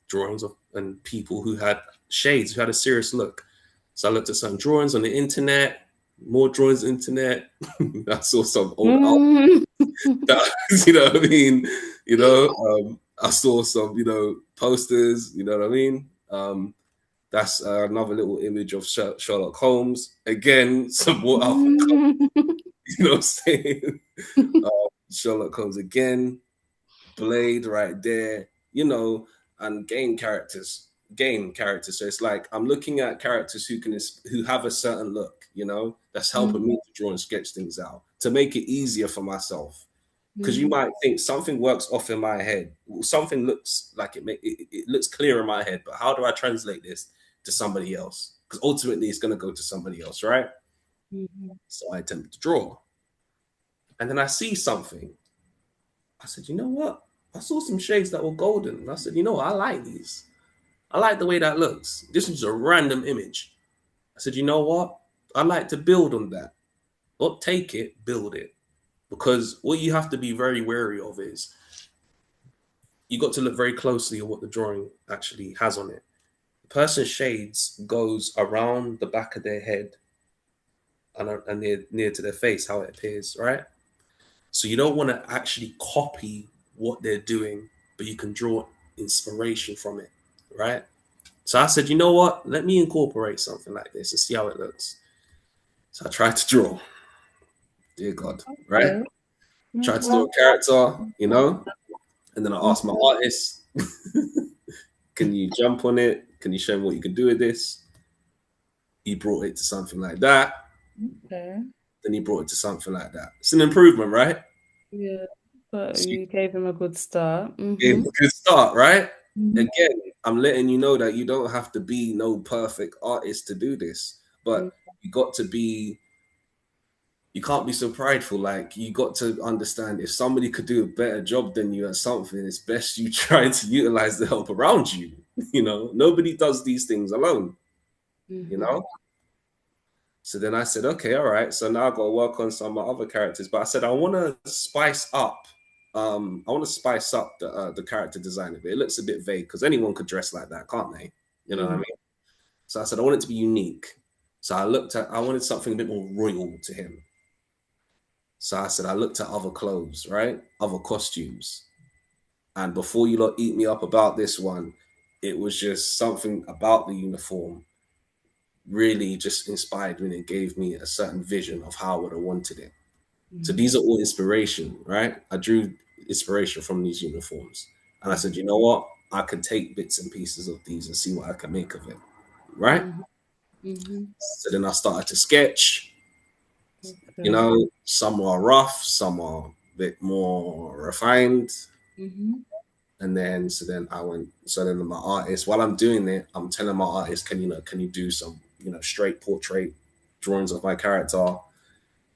drawings of and people who had shades, who had a serious look. So I looked at some drawings on the internet, more drawings on the internet. I saw some old art Mm. that, you know what I mean? I saw some, posters, you know what I mean? That's another little image of Sherlock Holmes. Again, some more alpha, you know what I'm saying? Sherlock Holmes again, Blade right there, and game characters. So it's like I'm looking at characters who have a certain look, that's helping me to draw and sketch things out to make it easier for myself. Because you might think something works off in my head, something looks like it looks clear in my head, but how do I translate this to somebody else? Because ultimately it's going to go to somebody else, right? So I attempt to draw, and then I see something. I said, you know what? I saw some shades that were golden. And I said, I like these. I like the way that looks. This is a random image. I said, you know what? I like to build on that. Not take it, build it. Because what you have to be very wary of is you got to look very closely at what the drawing actually has on it. The person's shades goes around the back of their head and near to their face, how it appears, right? So you don't want to actually copy what they're doing, but you can draw inspiration from it, right? So I said, you know what? Let me incorporate something like this and see how it looks. So I tried to draw, dear God, right? Okay. Tried to Okay. draw a character, and then I asked my artist, can you jump on it? Can you show me what you can do with this? He brought it to something like that. Okay. Then he brought it to something like that. It's an improvement, right? Yeah. But So you you gave him a good start. gave a good start, right? Mhm. Again, I'm letting you know that you don't have to be no perfect artist to do this, but you got to be. You can't be so prideful. Like you got to understand if somebody could do a better job than you at something, it's best you try to utilize the help around you. Nobody does these things alone. You Mhm. know. So then I said, okay, all right. So now I got to work on some of my other characters. But I said I want to spice up. I want to spice up the character design of it. It looks a bit vague because anyone could dress like that, can't they? You know what I Mhm. mean? So I said I want it to be unique. So I wanted something a bit more royal to him. So I said I looked at other clothes, right? Other costumes. And before you lot eat me up about this one, it was just something about the uniform really just inspired me and gave me a certain vision of how I would have wanted it. So Mhm. these are all inspiration, right? I drew inspiration from these uniforms. And I said, you know what? I could take bits and pieces of these and see what I can make of it, right? Mhm. Mhm. So then I started to sketch. Okay. Some are rough, some are a bit more refined. Mhm. So then my artist, while I'm doing it, I'm telling my artist, can you do some, straight portrait drawings of my character?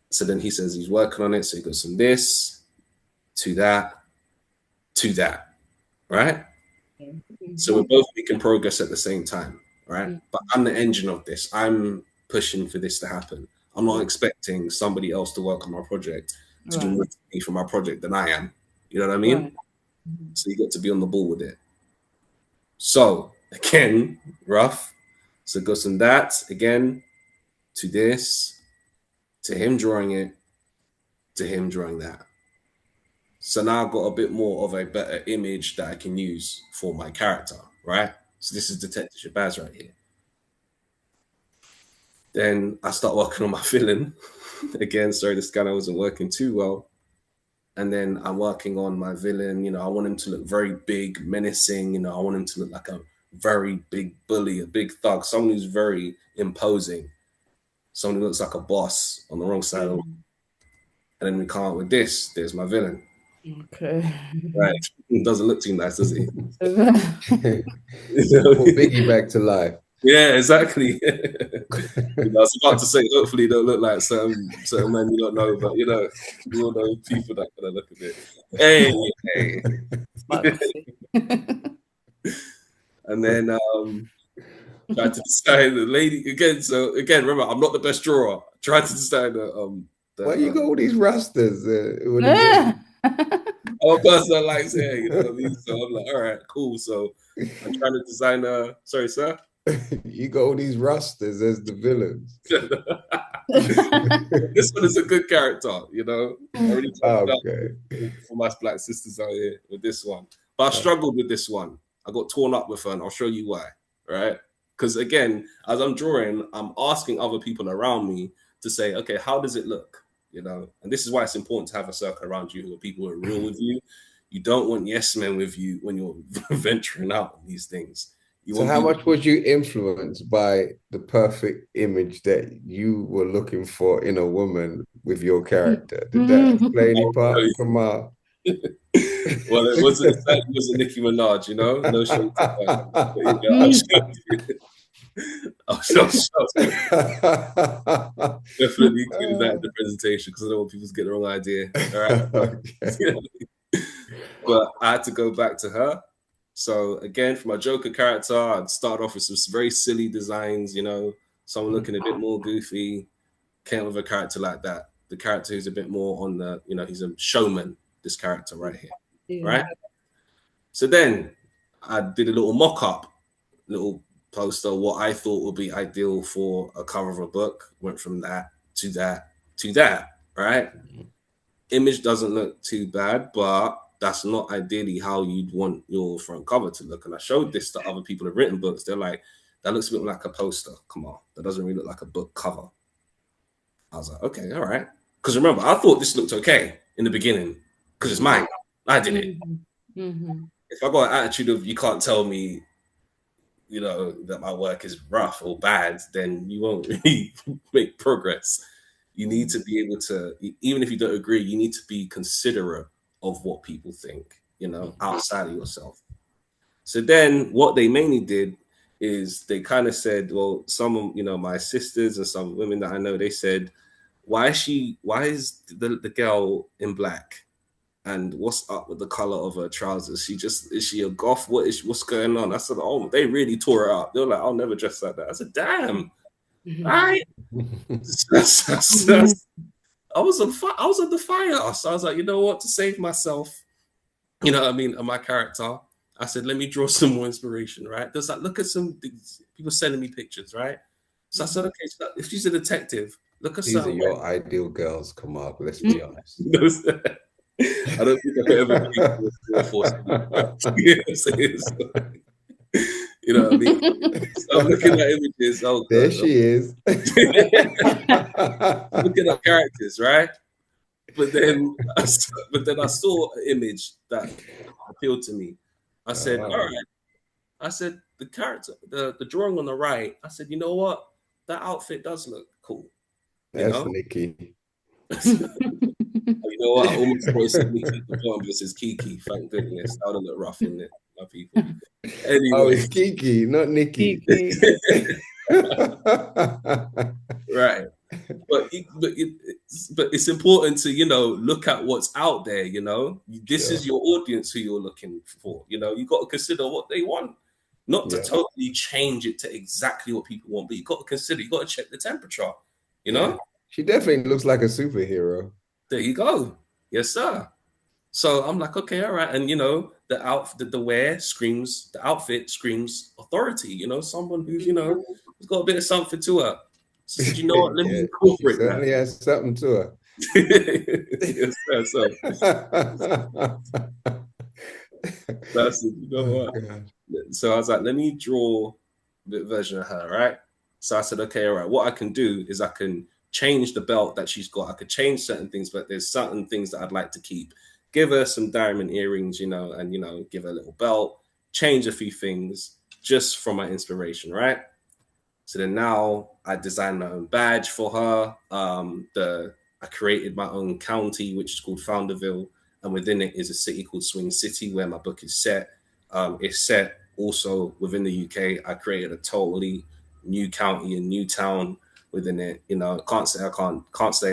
So then he says he's working on it. So he goes from this to that to that, right? So we're Mhm. both making progress at the same time, right? Mhm. But I'm the engine of this. I'm pushing for this to happen. I'm not Mhm. expecting somebody else to work on my project to do Right. more for me for my project than I am. You know what I mean? Right. Mhm. So you got to be on the ball with it. So again, rough. So it goes from that again to this, to him drawing it, to him drawing that. So now I've got a bit more of a better image that I can use for my character, right? So this is Detective Shabazz right here. Then I start working on my villain. Again, sorry, the scanner wasn't working too well. And then I'm working on my villain. I want him to look very big, menacing. I want him to look like a very big bully, a big thug, someone who's very imposing, someone who looks like a boss on the wrong side of. Mhm. And then we come out with this. There's my villain. Okay. Right. It doesn't look too nice, does it? You brought Biggie back to life. Yeah, exactly. I was about to say, hopefully they'll look like certain men you don't know, but we all know people that kind of look a bit. Hey, hey. Spicy. And and then tried to design the lady again. So again, remember, I'm not the best drawer. Tried to design Why you got all these rastas with the Yeah. villain? I'm a person that likes hair, you know what I mean? So I'm like, all right, cool. So I'm trying to design sorry, sir. You got all these rastas as the villains. This one is a good character, you know. I really jumped up Okay. for my black sisters out here with this one. But I struggled with this one. I got torn up with her, and I'll show you why, right? Because again, as I'm drawing, I'm asking other people around me to say, okay, how does it look? You know, and this is why it's important to have a circle around you who are people who are real with you. You don't want yes men with you when you're venturing out on these things. You So want how people. much was you influenced by the perfect image that you were looking for in a woman with your character? Did that play any part? Come on. Well, it wasn't. It certainly wasn't Nicki Minaj, you know. No shade to her. But, you know, I'll show you. I'll definitely included that in the presentation because I don't want people to get the wrong idea. All right. Okay. But I had to go back to her. So again, for my Joker character, I'd start off with some very silly designs, you know, someone looking a bit more goofy. Came with a character like that. The character who's a bit more on the, you know, he's a showman. This character right here, right? So then I did a little mock-up, little poster, what I thought would be ideal for a cover of a book. Went from that to that to that, right? Image doesn't look too bad, but that's not ideally how you'd want your front cover to look. And I showed this to other people who've written books. They're like, that looks a bit like a poster. Come on, that doesn't really look like a book cover. I was like, okay, all right. Because remember, I thought this looked okay in the beginning because it's mine. I did it. If I got an attitude of you can't tell me, you know, that my work is rough or bad, then you won't really make progress. You need to be able to, even if you don't agree, you need to be considerate of what people think, you know, outside of yourself. So then what they mainly did is they kind of said, well, some of, you know, my sisters and some women that I know, they said, why is the girl in black? And what's up with the color of her trousers? Is she a goth? What's going on? I said, oh, they really tore her up. They were like, I'll never dress like that. I said, damn, all right. I was on fire. I was on the fire. So I was like, you know what? To save myself, you know what I mean, and my character, I said, let me draw some more inspiration, right? There's like, look at some things, people sending me pictures, right? So I said, okay, so if she's a detective, look at These are certain your ideal girls, come on, let's be honest. I don't think I could ever be a force. You know what I mean? So I'm looking at images. Oh, there God. she is. Looking at characters, right? But then, I saw an image that appealed to me. I said, all right. I said, the character, the drawing on the right, I said, you know what? That outfit does look cool. You That's know? Nikki. You know what? I almost want to say Nikki John, but it says Kiki. Thank goodness. That would have looked rough, wouldn't it, my people? Oh, Anyway. it's Kiki, not Nikki. Right. But it's important to, you know, look at what's out there, you know. This is your audience who you're looking for. You know, you got to consider what they want. Not to totally change it to exactly what people want, but you got to consider, you got to check the temperature, you know? She definitely looks like a superhero. There you go. Yes, sir. So I'm like, okay, all right. And you know, the outfit, the outfit screams authority, you know, someone who's, you know, has got a bit of something to her. So I said, you know what, let me She incorporate certainly has something to her. Yes, sir. So that's it, you know what? So I was like, let me draw the version of her, right? So I said, okay, all right, what I can do is I can change the belt that she's got. I could change certain things, but there's certain things that I'd like to keep. Give her some diamond earrings, you know, and, you know, give her a little belt, change a few things just from my inspiration, right? So then now I designed my own badge for her. I created my own county, which is called Founderville, and within it is a city called Swing City, where my book is set. It's set also within the UK. I created a totally new county and new town within it. You know, can't say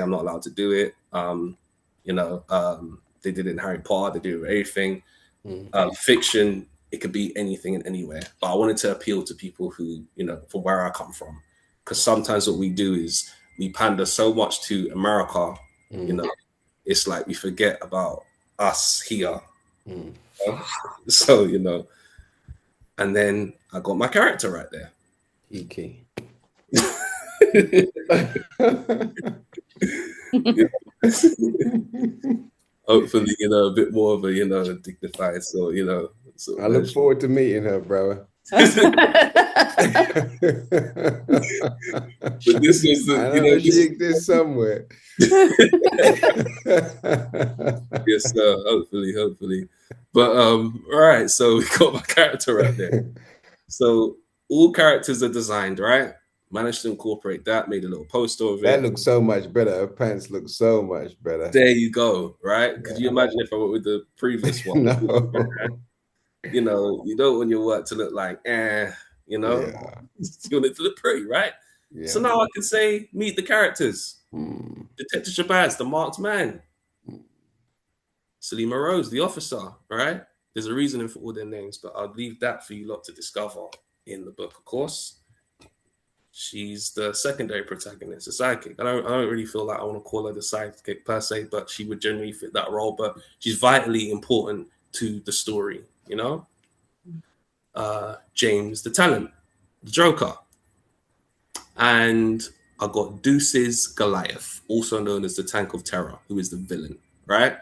I'm not allowed to do it. You know, they did it in Harry Potter. They do everything. Fiction it could be anything and anywhere. But I wanted to appeal to people who, from where I come from. Because sometimes what we do is we pander so much to America, it's like we forget about us here. So, and then I got my character right there. Iki. Hopefully, a bit more of a, dignified, so, I look forward to meeting her, brother. But this was the, I know she exists somewhere. Yes, hopefully. But all right, so we got my character right there. So all characters are designed, right? Managed to incorporate that, made a little poster of it. That looks so much better. Her pants look so much better. There you go, right? Yeah. Could you imagine if I went with the previous one? No. You don't want your work to look like, Yeah. You want it to look pretty, right? Yeah. So now I can say, meet the characters. Detective Shabazz, the marked man. Salima Rose, the officer, right? There's a reasoning for all their names, but I'll leave that for you lot to discover in the book, of course. She's the secondary protagonist, the sidekick. I don't really feel like I want to call her the sidekick per se, but she would generally fit that role. But she's vitally important to the story, James, the talent, the Joker. And I got Deuces Goliath, also known as the Tank of Terror, who is the villain, right?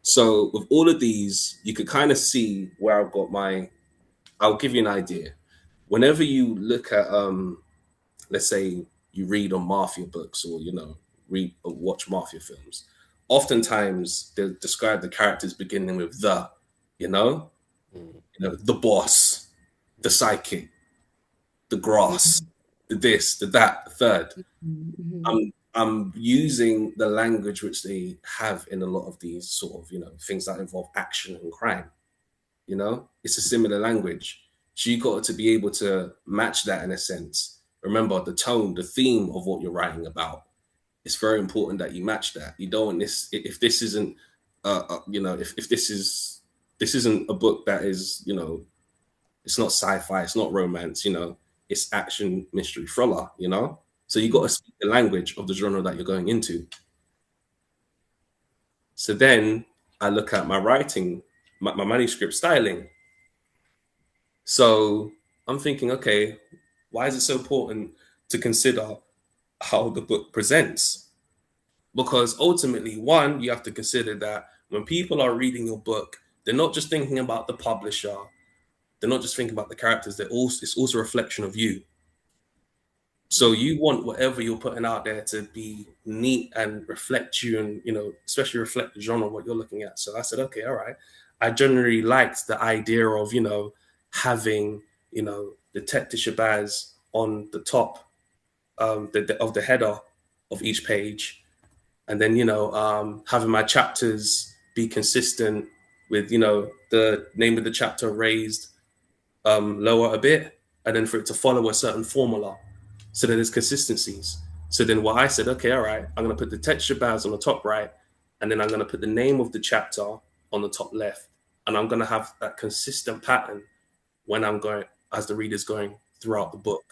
So with all of these, you could kind of see where I've got I'll give you an idea. Whenever you look at, let's say you read on mafia books or, read or watch mafia films, oftentimes they describe the characters beginning with the, the boss, the sidekick, the grass, the this, the that, the third. I'm using the language which they have in a lot of these sort of, things that involve action and crime. It's a similar language. So you got to be able to match that in a sense. Remember the tone, the theme of what you're writing about. It's very important that you match that. You don't want this, if this isn't, if this isn't a book that is, it's not sci-fi, it's not romance, it's action, mystery, thriller, So you got to speak the language of the genre that you're going into. So then I look at my writing, my manuscript styling. So I'm thinking, okay, why is it so important to consider how the book presents? Because ultimately, one, you have to consider that when people are reading your book, they're not just thinking about the publisher, they're not just thinking about the characters, it's also a reflection of you. So you want whatever you're putting out there to be neat and reflect you and, especially reflect the genre of what you're looking at. So I said, okay, all right. I generally liked the idea of, having, Detective Shabazz on the top of the header of each page. And then, having my chapters be consistent with, the name of the chapter raised lower a bit, and then for it to follow a certain formula. So that there's consistencies. So then what I said, okay, all right, I'm going to put the Detective Shabazz on the top right, and then I'm going to put the name of the chapter on the top left. And I'm going to have that consistent pattern when I'm going, as the reader's going throughout the book,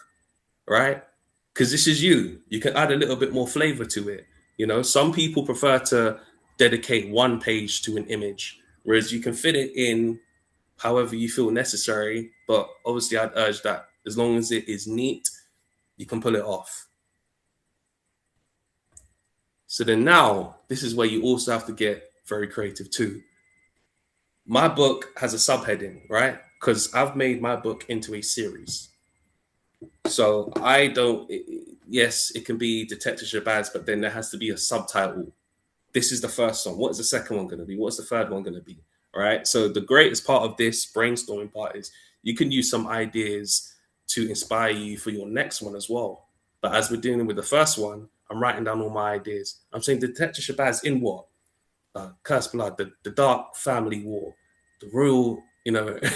right? Because this is you. You can add a little bit more flavor to it. Some people prefer to dedicate one page to an image, whereas you can fit it in however you feel necessary. But obviously I'd urge that as long as it is neat, you can pull it off. So then now, this is where you also have to get very creative too. My book has a subheading, right? Because I've made my book into a series. So yes, it can be Detective Shabazz, but then there has to be a subtitle. This is the first one. What is the second one going to be? What's the third one going to be? All right. So the greatest part of this brainstorming part is you can use some ideas to inspire you for your next one as well. But as we're dealing with the first one, I'm writing down all my ideas. I'm saying Detective Shabazz in what? Cursed Blood, the Dark Family War, the Royal,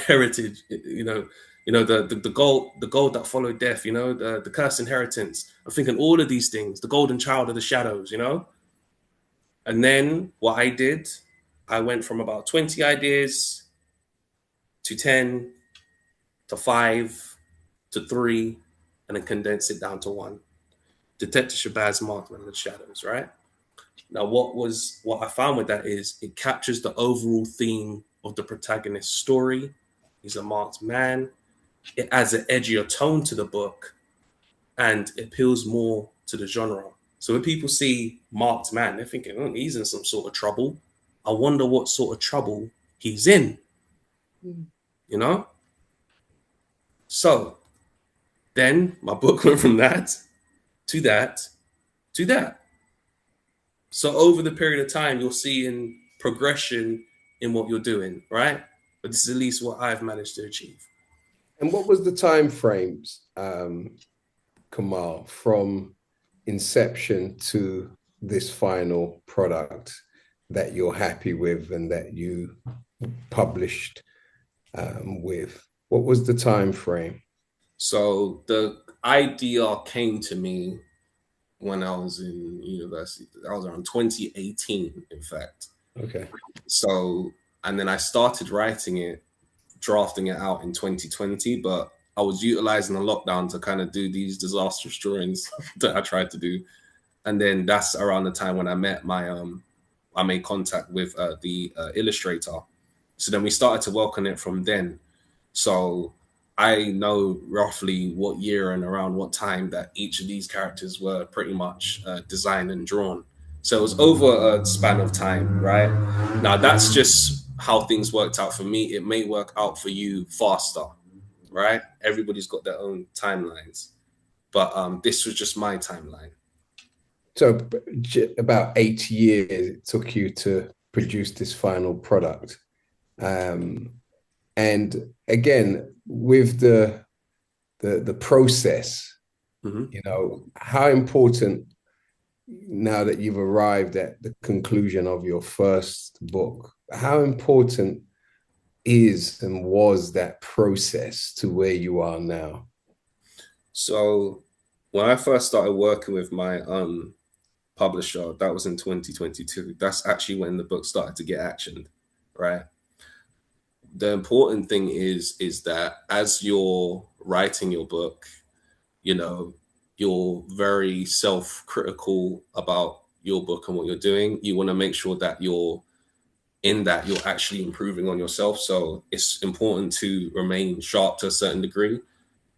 heritage, the gold that followed death, the Cursed Inheritance. I'm thinking all of these things, the Golden Child of the Shadows, And then what I did, I went from about 20 ideas to 10 to 5 to 3, and then condense it down to 1. Detective Shabazz Markman of the Shadows, right? Now, what I found with that is it captures the overall theme of the protagonist's story. He's a marked man. It adds an edgier tone to the book, and it appeals more to the genre. So when people see marked man, they're thinking, oh, he's in some sort of trouble. I wonder what sort of trouble he's in. You know? So then my book went from that to that to that. So over the period of time, you'll see in progression in what you're doing, right? But this is at least what I've managed to achieve. And what was the time frames, Kamal, from inception to this final product that you're happy with and that you published with? What was the time frame? So the idea came to me when I was in university. I was around 2018, in fact. Okay. So, and then I started writing it, drafting it out in 2020, but I was utilizing the lockdown to kind of do these disastrous drawings that I tried to do. And then that's around the time when I met I made contact with the illustrator. So then we started to work on it from then. So I know roughly what year and around what time that each of these characters were pretty much designed and drawn. So it was over a span of time, right? Now that's just how things worked out for me. It may work out for you faster, right? Everybody's got their own timelines, but this was just my timeline. So about 8 years it took you to produce this final product. And again, with the process, how important, now that you've arrived at the conclusion of your first book, how important is and was that process to where you are now? So when I first started working with my publisher, that was in 2022. That's actually when the book started to get actioned, right? The important thing is that as you're writing your book, you're very self-critical about your book and what you're doing. You want to make sure that you're actually improving on yourself. So it's important to remain sharp to a certain degree.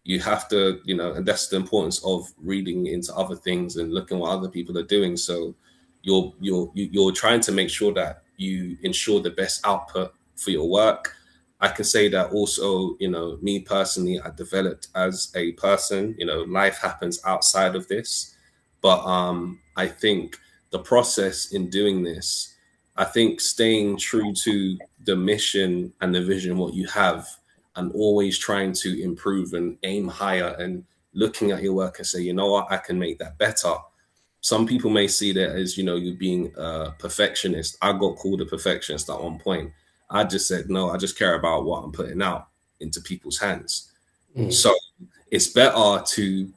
You have to, and that's the importance of reading into other things and looking what other people are doing. So you're trying to make sure that you ensure the best output for your work. I can say that also, me personally, I developed as a person. Life happens outside of this, but I think the process in doing this, I think staying true to the mission and the vision, what you have, and always trying to improve and aim higher and looking at your work and say, you know what, I can make that better. Some people may see that as, you being a perfectionist. I got called a perfectionist at one point. I just said, no, I just care about what I'm putting out into people's hands. So it's better to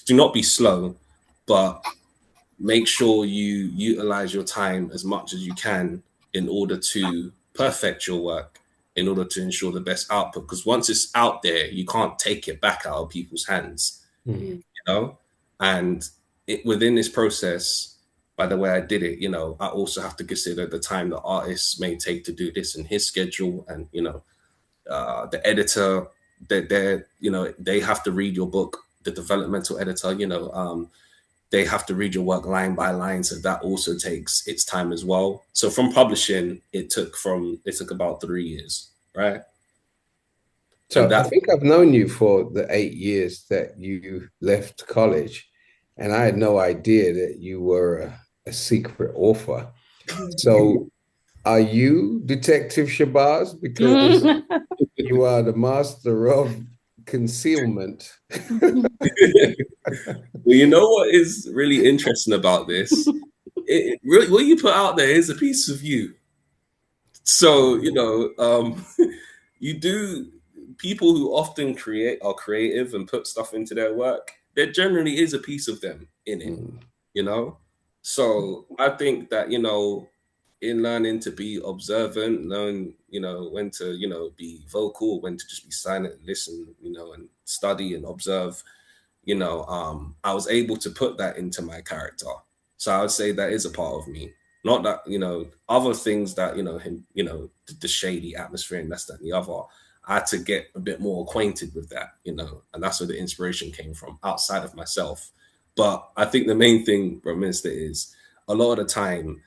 do not be slow, but make sure you utilize your time as much as you can in order to perfect your work, in order to ensure the best output. Because once it's out there, you can't take it back out of people's hands, and within this process, by the way I did it, I also have to consider the time the artist may take to do this in his schedule, and the editor, that they have to read your book, the developmental editor, they have to read your work line by line, so that also takes its time as well. So from publishing, it took about 3 years, right? So I think I've known you for the 8 years that you left college, and I had no idea that you were a secret author. So are you Detective Shabazz? Because you are the master of concealment. Well, you know what is really interesting about this? It really, what you put out there is a piece of you. So, you do, people who often are creative and put stuff into their work, there generally is a piece of them in it, So I think that, in learning to be observant, learn, when to, be vocal, when to just be silent, listen, and study and observe, I was able to put that into my character. So I would say that is a part of me. Not that, other things that, him, the shady atmosphere and that's that and the other. I had to get a bit more acquainted with that, and that's where the inspiration came from outside of myself. But I think the main thing, Bro Minister, is a lot of the time,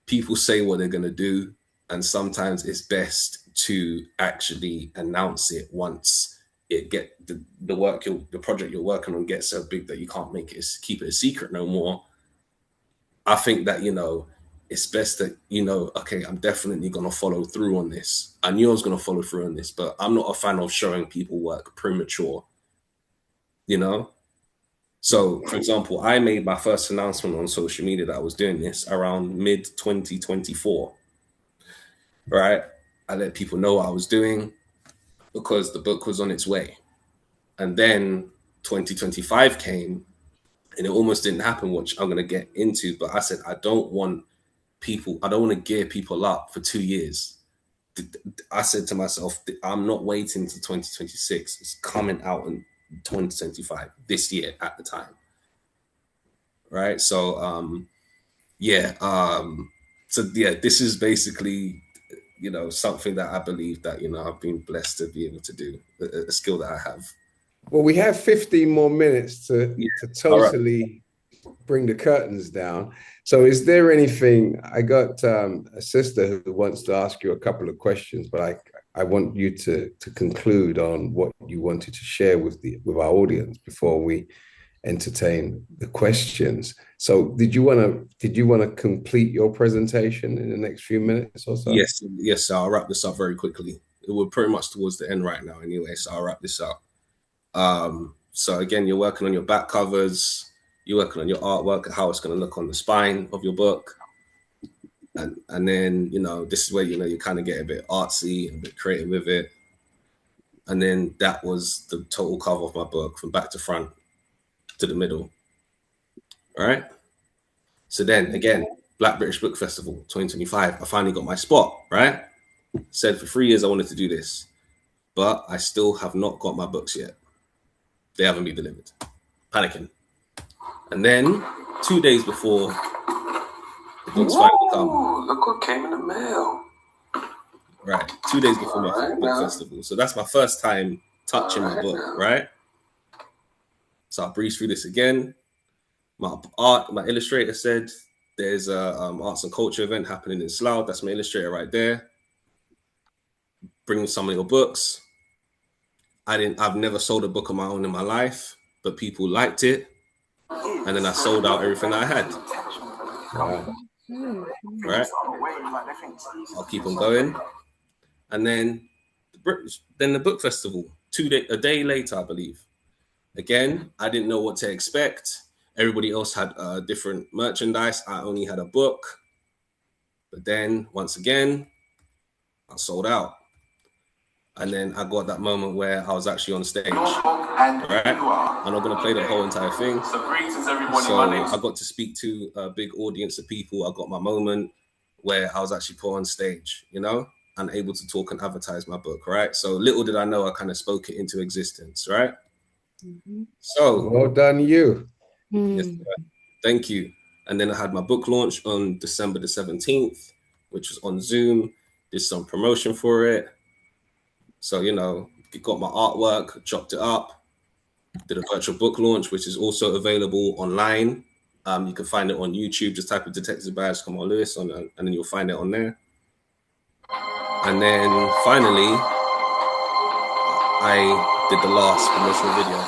people say what they're going to do. And sometimes it's best to actually announce it once it get the project you're working on gets so big that you can't keep it a secret no more. I think that, it's best that, okay, I'm definitely going to follow through on this. I knew I was going to follow through on this, but I'm not a fan of showing people work premature, So, for example, I made my first announcement on social media that I was doing this around mid 2024, right? I let people know what I was doing because the book was on its way. And then 2025 came and it almost didn't happen, which I'm going to get into. But I said, I don't want to gear people up for 2 years. I said to myself, I'm not waiting to 2026. It's coming out in 2025, this year at the time. Right. So, this is basically, something that I believe that, I've been blessed to be able to do, a skill that I have. Well, we have 15 more minutes to totally bring the curtains down. So is there anything, I got a sister who wants to ask you a couple of questions, but I want you to conclude on what you wanted to share with our audience before we entertain the questions. So did you want to complete your presentation in the next few minutes or so? Yes. So I'll wrap this up very quickly. We're pretty much towards the end right now anyway, so I'll wrap this up. So again, you're working on your back covers, you're working on your artwork, how it's going to look on the spine of your book. And then, this is where, you kind of get a bit artsy and a bit creative with it. And then that was the total cover of my book from back to front to the middle. All right. So then again, Black British Book Festival 2025, I finally got my spot, right? Said for 3 years I wanted to do this, but I still have not got my books yet. They haven't been delivered. Panicking. And then 2 days before the books finally come. Look what came in the mail. Right. 2 days before my book festival. So that's my first time touching my book, right? So I'll breeze through this again. My illustrator said there's a arts and culture event happening in Slough. That's my illustrator right there. Bring some of your books. I've never sold a book of my own in my life, but people liked it. And then I sold out everything I had. Right? I'll keep on going. And then the book festival, a day later, I believe. Again, I didn't know what to expect. Everybody else had different merchandise. I only had a book. But then, once again, I sold out. And then I got that moment where I was actually on stage. Right? I'm not going to play the whole entire thing. So I got to speak to a big audience of people. I got my moment where I was actually put on stage, and able to talk and advertise my book, right? So little did I know I kind of spoke it into existence, right? Mm-hmm. So well done, you. Yes, thank you. And then I had my book launch on December the 17th, which was on Zoom. Did some promotion for it. So, got my artwork, chopped it up, did a virtual book launch, which is also available online. You can find it on YouTube. Just type in Detective Badge, come on, Lewis, and then you'll find it on there. And then finally, I did the last promotional video.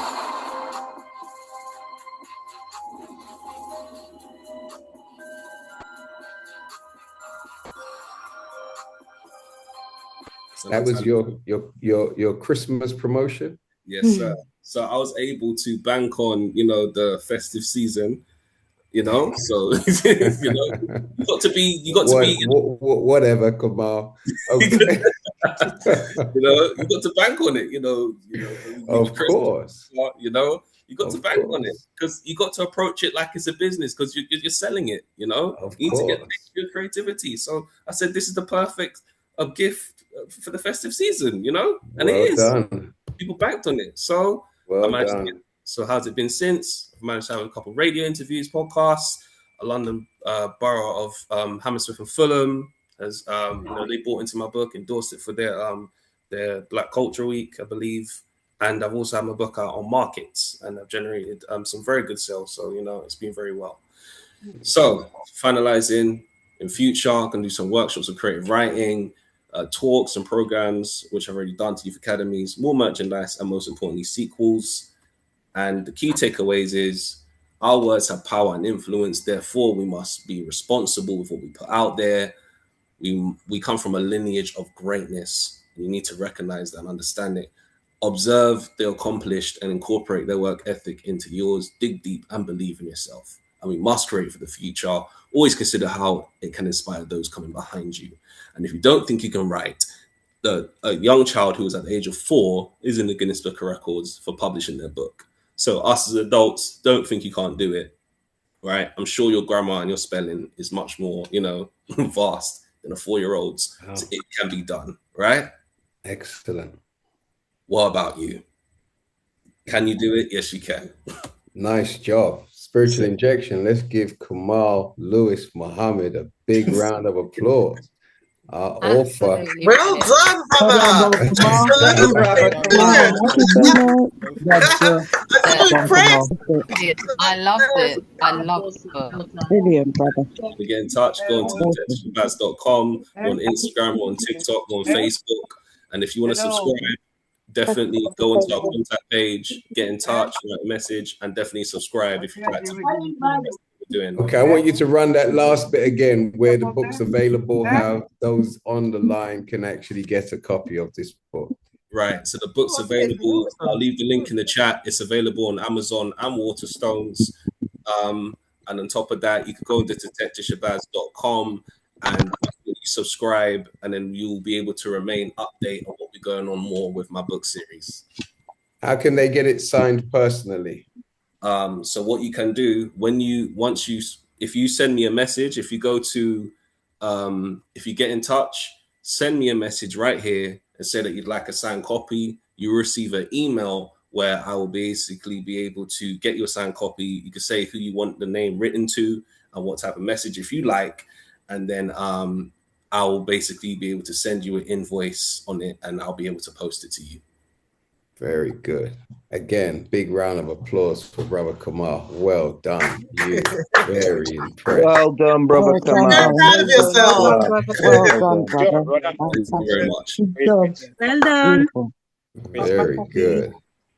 So that was your Christmas promotion? Yes, sir. So I was able to bank on, the festive season you know. So you know, you got to be, whatever, Kamal. Okay. you know, you got to bank on it. Of course. You know, you got to Of bank on it course. because you got to approach it like it's a business because you're selling it. You know, Of you need to get paid course. for your creativity. So I said, this is the perfect gift for the festive season. You know, and it Well is. done. People banked on it. So I Well managed to done. so how's it been since? I've managed to have a couple of radio interviews, podcasts. A London borough of Hammersmith and Fulham has, they bought into my book, endorsed it for their Black Culture Week, I believe. And I've also had my book out on markets, and I've generated some very good sales. So it's been very well. So finalizing in future, I can do some workshops of creative writing, talks and programs, which I've already done to youth academies, more merchandise, and most importantly, sequels. And the key takeaways is our words have power and influence. Therefore, we must be responsible with what we put out there. We come from a lineage of greatness. You need to recognize that and understand it. Observe the accomplished and incorporate their work ethic into yours. Dig deep and believe in yourself. And we must create for the future. Always consider how it can inspire those coming behind you. And if you don't think you can write, a young child who was at the age of 4 is in the Guinness Book of Records for publishing their book. So us as adults, don't think you can't do it, right? I'm sure your grammar and your spelling is much more, vast than a 4-year-old's. Oh, so it can be done, right? excellent. What about you? Can you do it? Yes, you can. Nice job. Spiritual injection. Let's give Kamal Lewis Muhammad a big round of applause. Our author. Well done, brother. Well done, brother. I'm impressed. I loved it. I loved the book. Brilliant, brother. To get in touch, go on to tetrishabazz.com, go on Instagram, go on TikTok, go on Facebook. And if you want to subscribe, definitely go onto our contact page, get in touch, write a message, and definitely subscribe if you'd like to doing. Okay, I want you to run that last bit again, where the book's available, how those on the line can actually get a copy of this book. Right, so the book's available. I'll leave the link in the chat. It's available on Amazon and Waterstones. And on top of that, you can go to detectiveshabazz.com and subscribe, and then you'll be able to remain update on what we're going on more with my book series. How can they get it signed personally? So what you can do if you send me a message, if you go to, if you get in touch, send me a message right here and say that you'd like a signed copy. You receive an email where I will basically be able to get your signed copy. You can say who you want the name written to and what type of message if you like. And then I'll basically be able to send you an invoice on it and I'll be able to post it to you. Very good. Again, big round of applause for Brother Kamal. Well done. You very impressed. Well done, Brother Kamal. You're proud of yourself. Well done, brother. Thank you very much. Well done. Very good.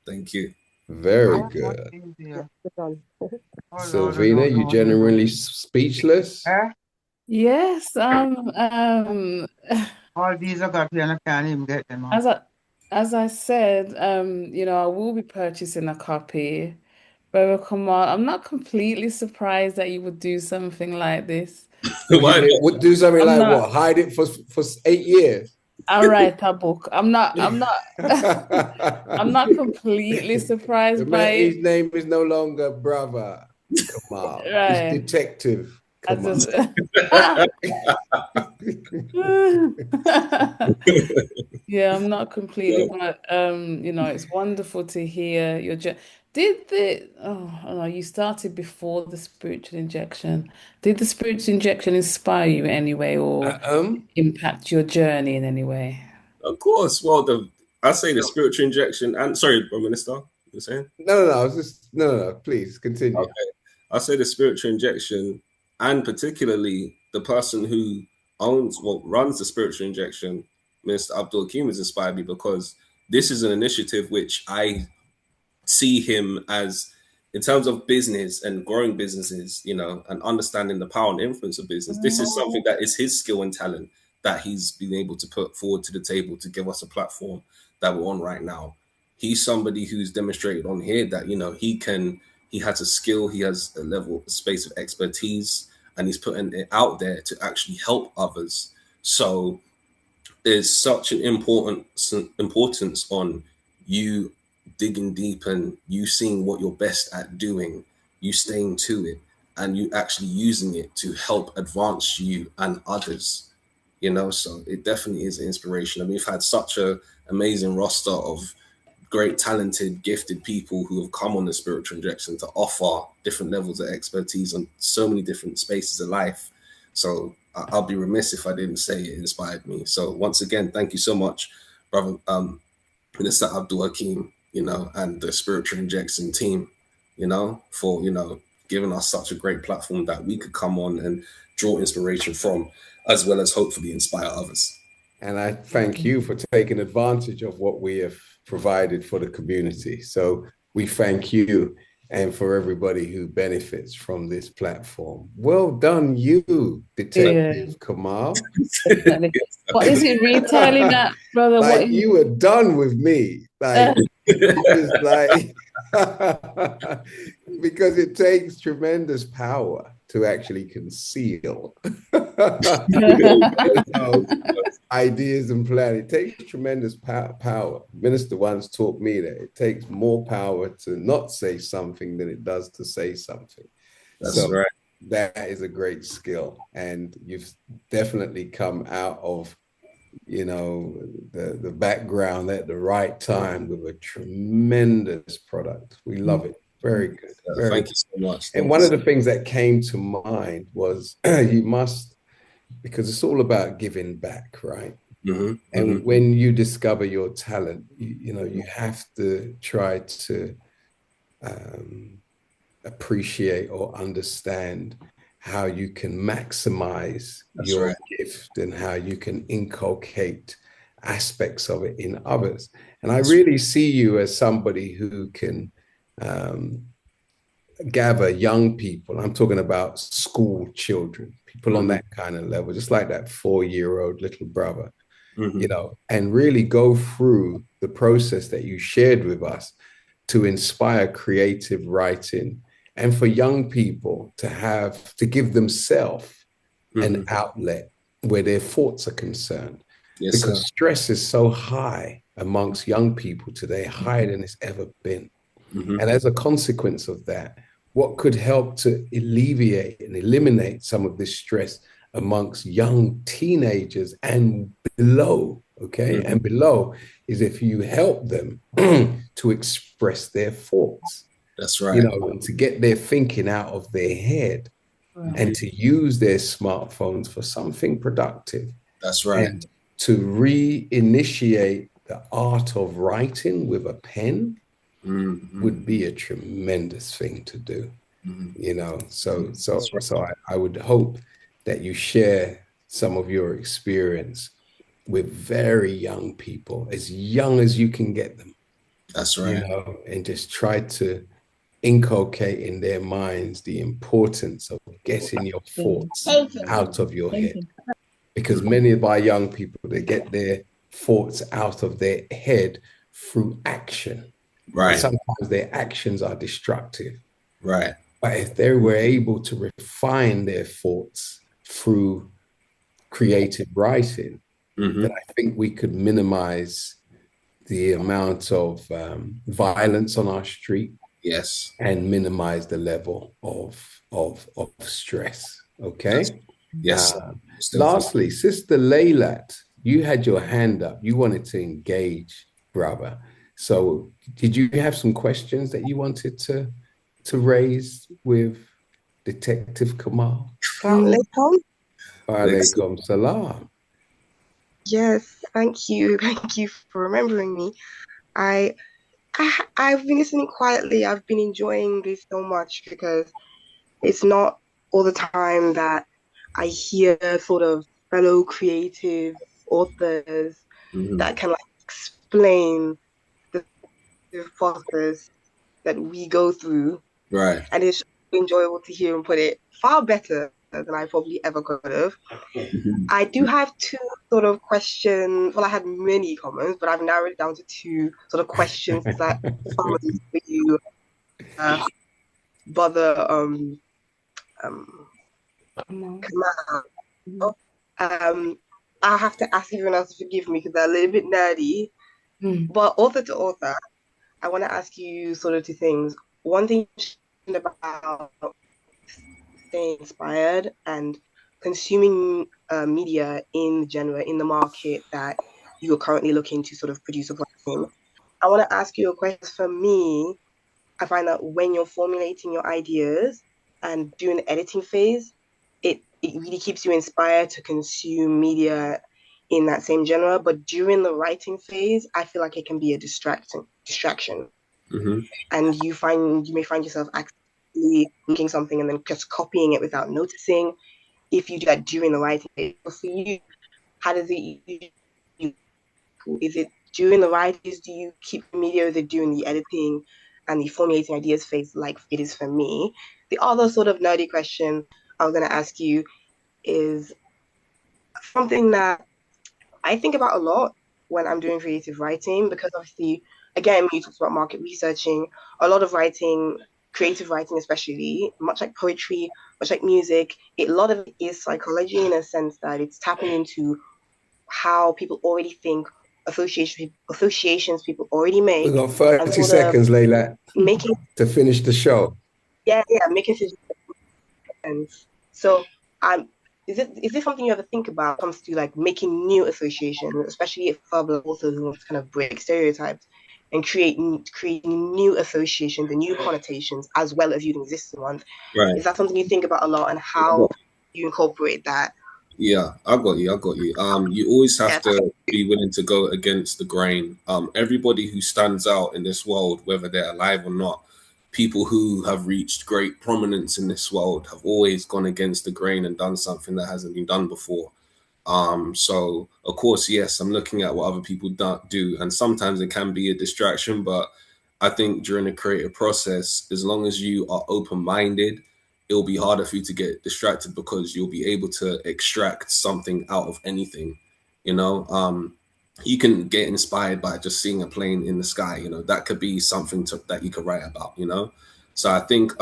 Thank you. Very good. Silvina, you genuinely speechless? Yes. All these are got here and I can't even get them out. As I said, I will be purchasing a copy. But Kamal, I'm not completely surprised that you would do something like this. Would do something like what? Hide it for 8 years? I'll write a book. I'm not I'm not completely surprised by it. His name is no longer Brother Kamal. Right. It's Detective Kamal. Yeah, I'm not completely, but it's wonderful to hear your you started before the spiritual injection. Did the spiritual injection inspire you in any way or impact your journey in any way? Of course. Well, I say the spiritual injection and sorry, Minister, you're saying? No, please continue. Okay. I say the spiritual injection and particularly the person who runs the spiritual injection, Mr. Abdul Hakim, has inspired me because this is an initiative which I see him as, in terms of business and growing businesses, and understanding the power and influence of business. This is something that is his skill and talent that he's been able to put forward to the table to give us a platform that we're on right now. He's somebody who's demonstrated on here that, he can he has a skill, he has a space of expertise, and he's putting it out there to actually help others. So there's such an importance on you digging deep and you seeing what you're best at doing, you staying to it, and you actually using it to help advance you and others. So it definitely is an inspiration. I mean, we've had such a amazing roster of great, talented, gifted people who have come on the spiritual injection to offer different levels of expertise on so many different spaces of life. So I'll be remiss if I didn't say it inspired me. So once again, thank you so much, brother, Minister Abdul Hakim, and the spiritual injection team, for, giving us such a great platform that we could come on and draw inspiration from, as well as hopefully inspire others. And I thank you for taking advantage of what we have provided for the community. So we thank you, and for everybody who benefits from this platform. Well done, you, Detective Kamal. What is it retailing that, brother? Like, what you were done with me. Like, it's like because it takes tremendous power to actually conceal ideas and plan. It takes tremendous power. Minister once taught me that it takes more power to not say something than it does to say something. That's right. That is a great skill, and you've definitely come out of the background at the right time with a tremendous product. We love it. Very good. Thank you so much. And one of the things that came to mind was you must, because it's all about giving back, right? And when you discover your talent, you have to try to appreciate or understand how you can maximize your gift and how you can inculcate aspects of it in others. And I really see you as somebody who can gather young people. I'm talking about school children, people on that kind of level, just like that 4-year-old little brother, and really go through the process that you shared with us to inspire creative writing, and for young people to give themselves an outlet where their thoughts are concerned. Yes, because stress is so high amongst young people today, higher than it's ever been. And as a consequence of that, what could help to alleviate and eliminate some of this stress amongst young teenagers and below, and below, is if you help them to express their thoughts. That's right. And to get their thinking out of their head, and to use their smartphones for something productive. That's right. And to reinitiate the art of writing with a pen would be a tremendous thing to do. So I would hope that you share some of your experience with very young people, as young as you can get them. That's right. And just try to inculcate in their minds the importance of getting your thoughts out of your head. Because many of our young people, they get their thoughts out of their head through action. Right. And sometimes their actions are destructive. Right. But if they were able to refine their thoughts through creative writing, then I think we could minimize the amount of violence on our street. Yes. And minimize the level of stress. Okay. Yes. Lastly, Sister Laylat, you had your hand up. You wanted to engage, brother. So did you have some questions that you wanted to raise with Detective Kamal? Alaikum salam. Yes, thank you. Thank you for remembering me. I've been listening quietly. I've been enjoying this so much because it's not all the time that I hear sort of fellow creative authors that can explain the process that we go through. Right. And it's enjoyable to hear him put it far better than I probably ever could have. I do have two sort of questions. Well, I had many comments, but I've narrowed it down to two sort of questions that for you. brother Kamal. I have to ask everyone else to forgive me because they're a little bit nerdy. But author to author, I want to ask you sort of two things. One thing about staying inspired and consuming media in general in the market that you're currently looking to sort of produce a product. I want to ask you a question. For me, I find that when you're formulating your ideas and doing the editing phase, it really keeps you inspired to consume media in that same genre. But during the writing phase, I feel like it can be a distraction. Mm-hmm. And you may find yourself accidentally making something and then just copying it without noticing. If you do that during the writing phase, but for you, how does it? Is it during the writings? Do you keep media? Is it during the editing and the formulating ideas phase, like it is for me? The other sort of nerdy question I was going to ask you is something that I think about a lot when I'm doing creative writing, because obviously, again, when you talked about market researching, a lot of writing, creative writing especially, much like poetry, much like music, a lot of it is psychology in a sense that it's tapping into how people already think, associations people already We've make, got and 30 sort of seconds, Layla, making to finish the show. making sense. So is this something you ever think about when it comes to like making new associations, especially if other authors who want to kind of break stereotypes and create new associations and new connotations as well as using existing ones? Right. Is that something you think about a lot, and how you incorporate that? Yeah, I got you. You always have to be willing to go against the grain. Everybody who stands out in this world, whether they're alive or not, people who have reached great prominence in this world have always gone against the grain and done something that hasn't been done before. So of course, yes, I'm looking at what other people do, and sometimes it can be a distraction, but I think during the creative process, as long as you are open-minded, it'll be harder for you to get distracted because you'll be able to extract something out of anything. You know, you can get inspired by just seeing a plane in the sky. You know, that could be something that you could write about. You know, so I think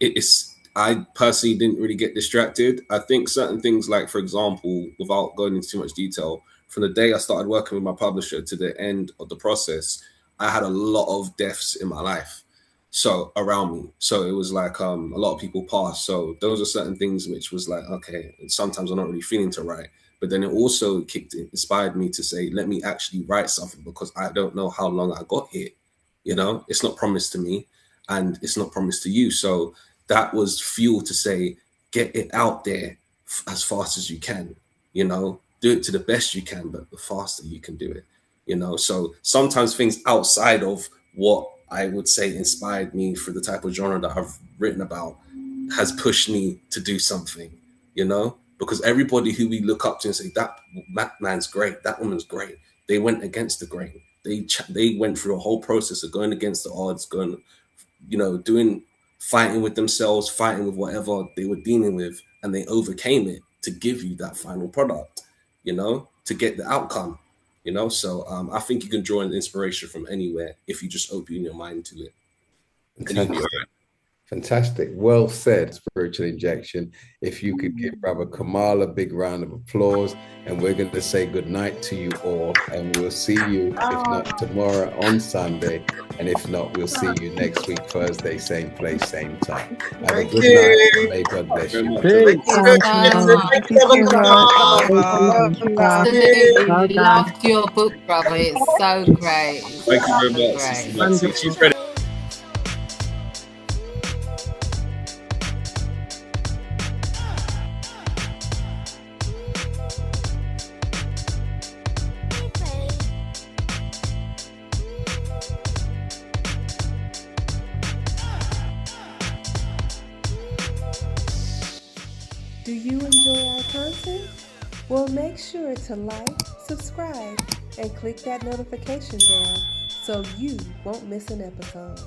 it's I personally didn't really get distracted. I think certain things, like for example, without going into too much detail, from the day I started working with my publisher to the end of the process, I had a lot of deaths in my life, so around me. So it was like a lot of people passed. So those are certain things which was like, okay, sometimes I'm not really feeling to write. But then it also inspired me to say, let me actually write something, because I don't know how long I got here. You know, it's not promised to me and it's not promised to you. So that was fuel to say, get it out there as fast as you can, you know, do it to the best you can, but the faster you can do it, you know. So sometimes things outside of what I would say inspired me for the type of genre that I've written about has pushed me to do something, you know, because everybody who we look up to and say, that man's great, that woman's great, they went against the grain. They went through a whole process of going against the odds, going, you know, fighting with themselves, fighting with whatever they were dealing with, and they overcame it to give you that final product, you know, to get the outcome, you know. So I think you can draw an inspiration from anywhere if you just open your mind to it. Fantastic. Well said, spiritual injection. If you could give Brother Kamal a big round of applause, and we're going to say good night to you all, and we'll see you, if not tomorrow, on Sunday, and if not, we'll see you next week, Thursday, same place, same time. Have a good night. May God bless you. Absolutely loved your book, brother. It's so great. Thank you very much, Sister Maxine. She's ready. Do you enjoy our content? Well, make sure to like, subscribe, and click that notification bell so you won't miss an episode.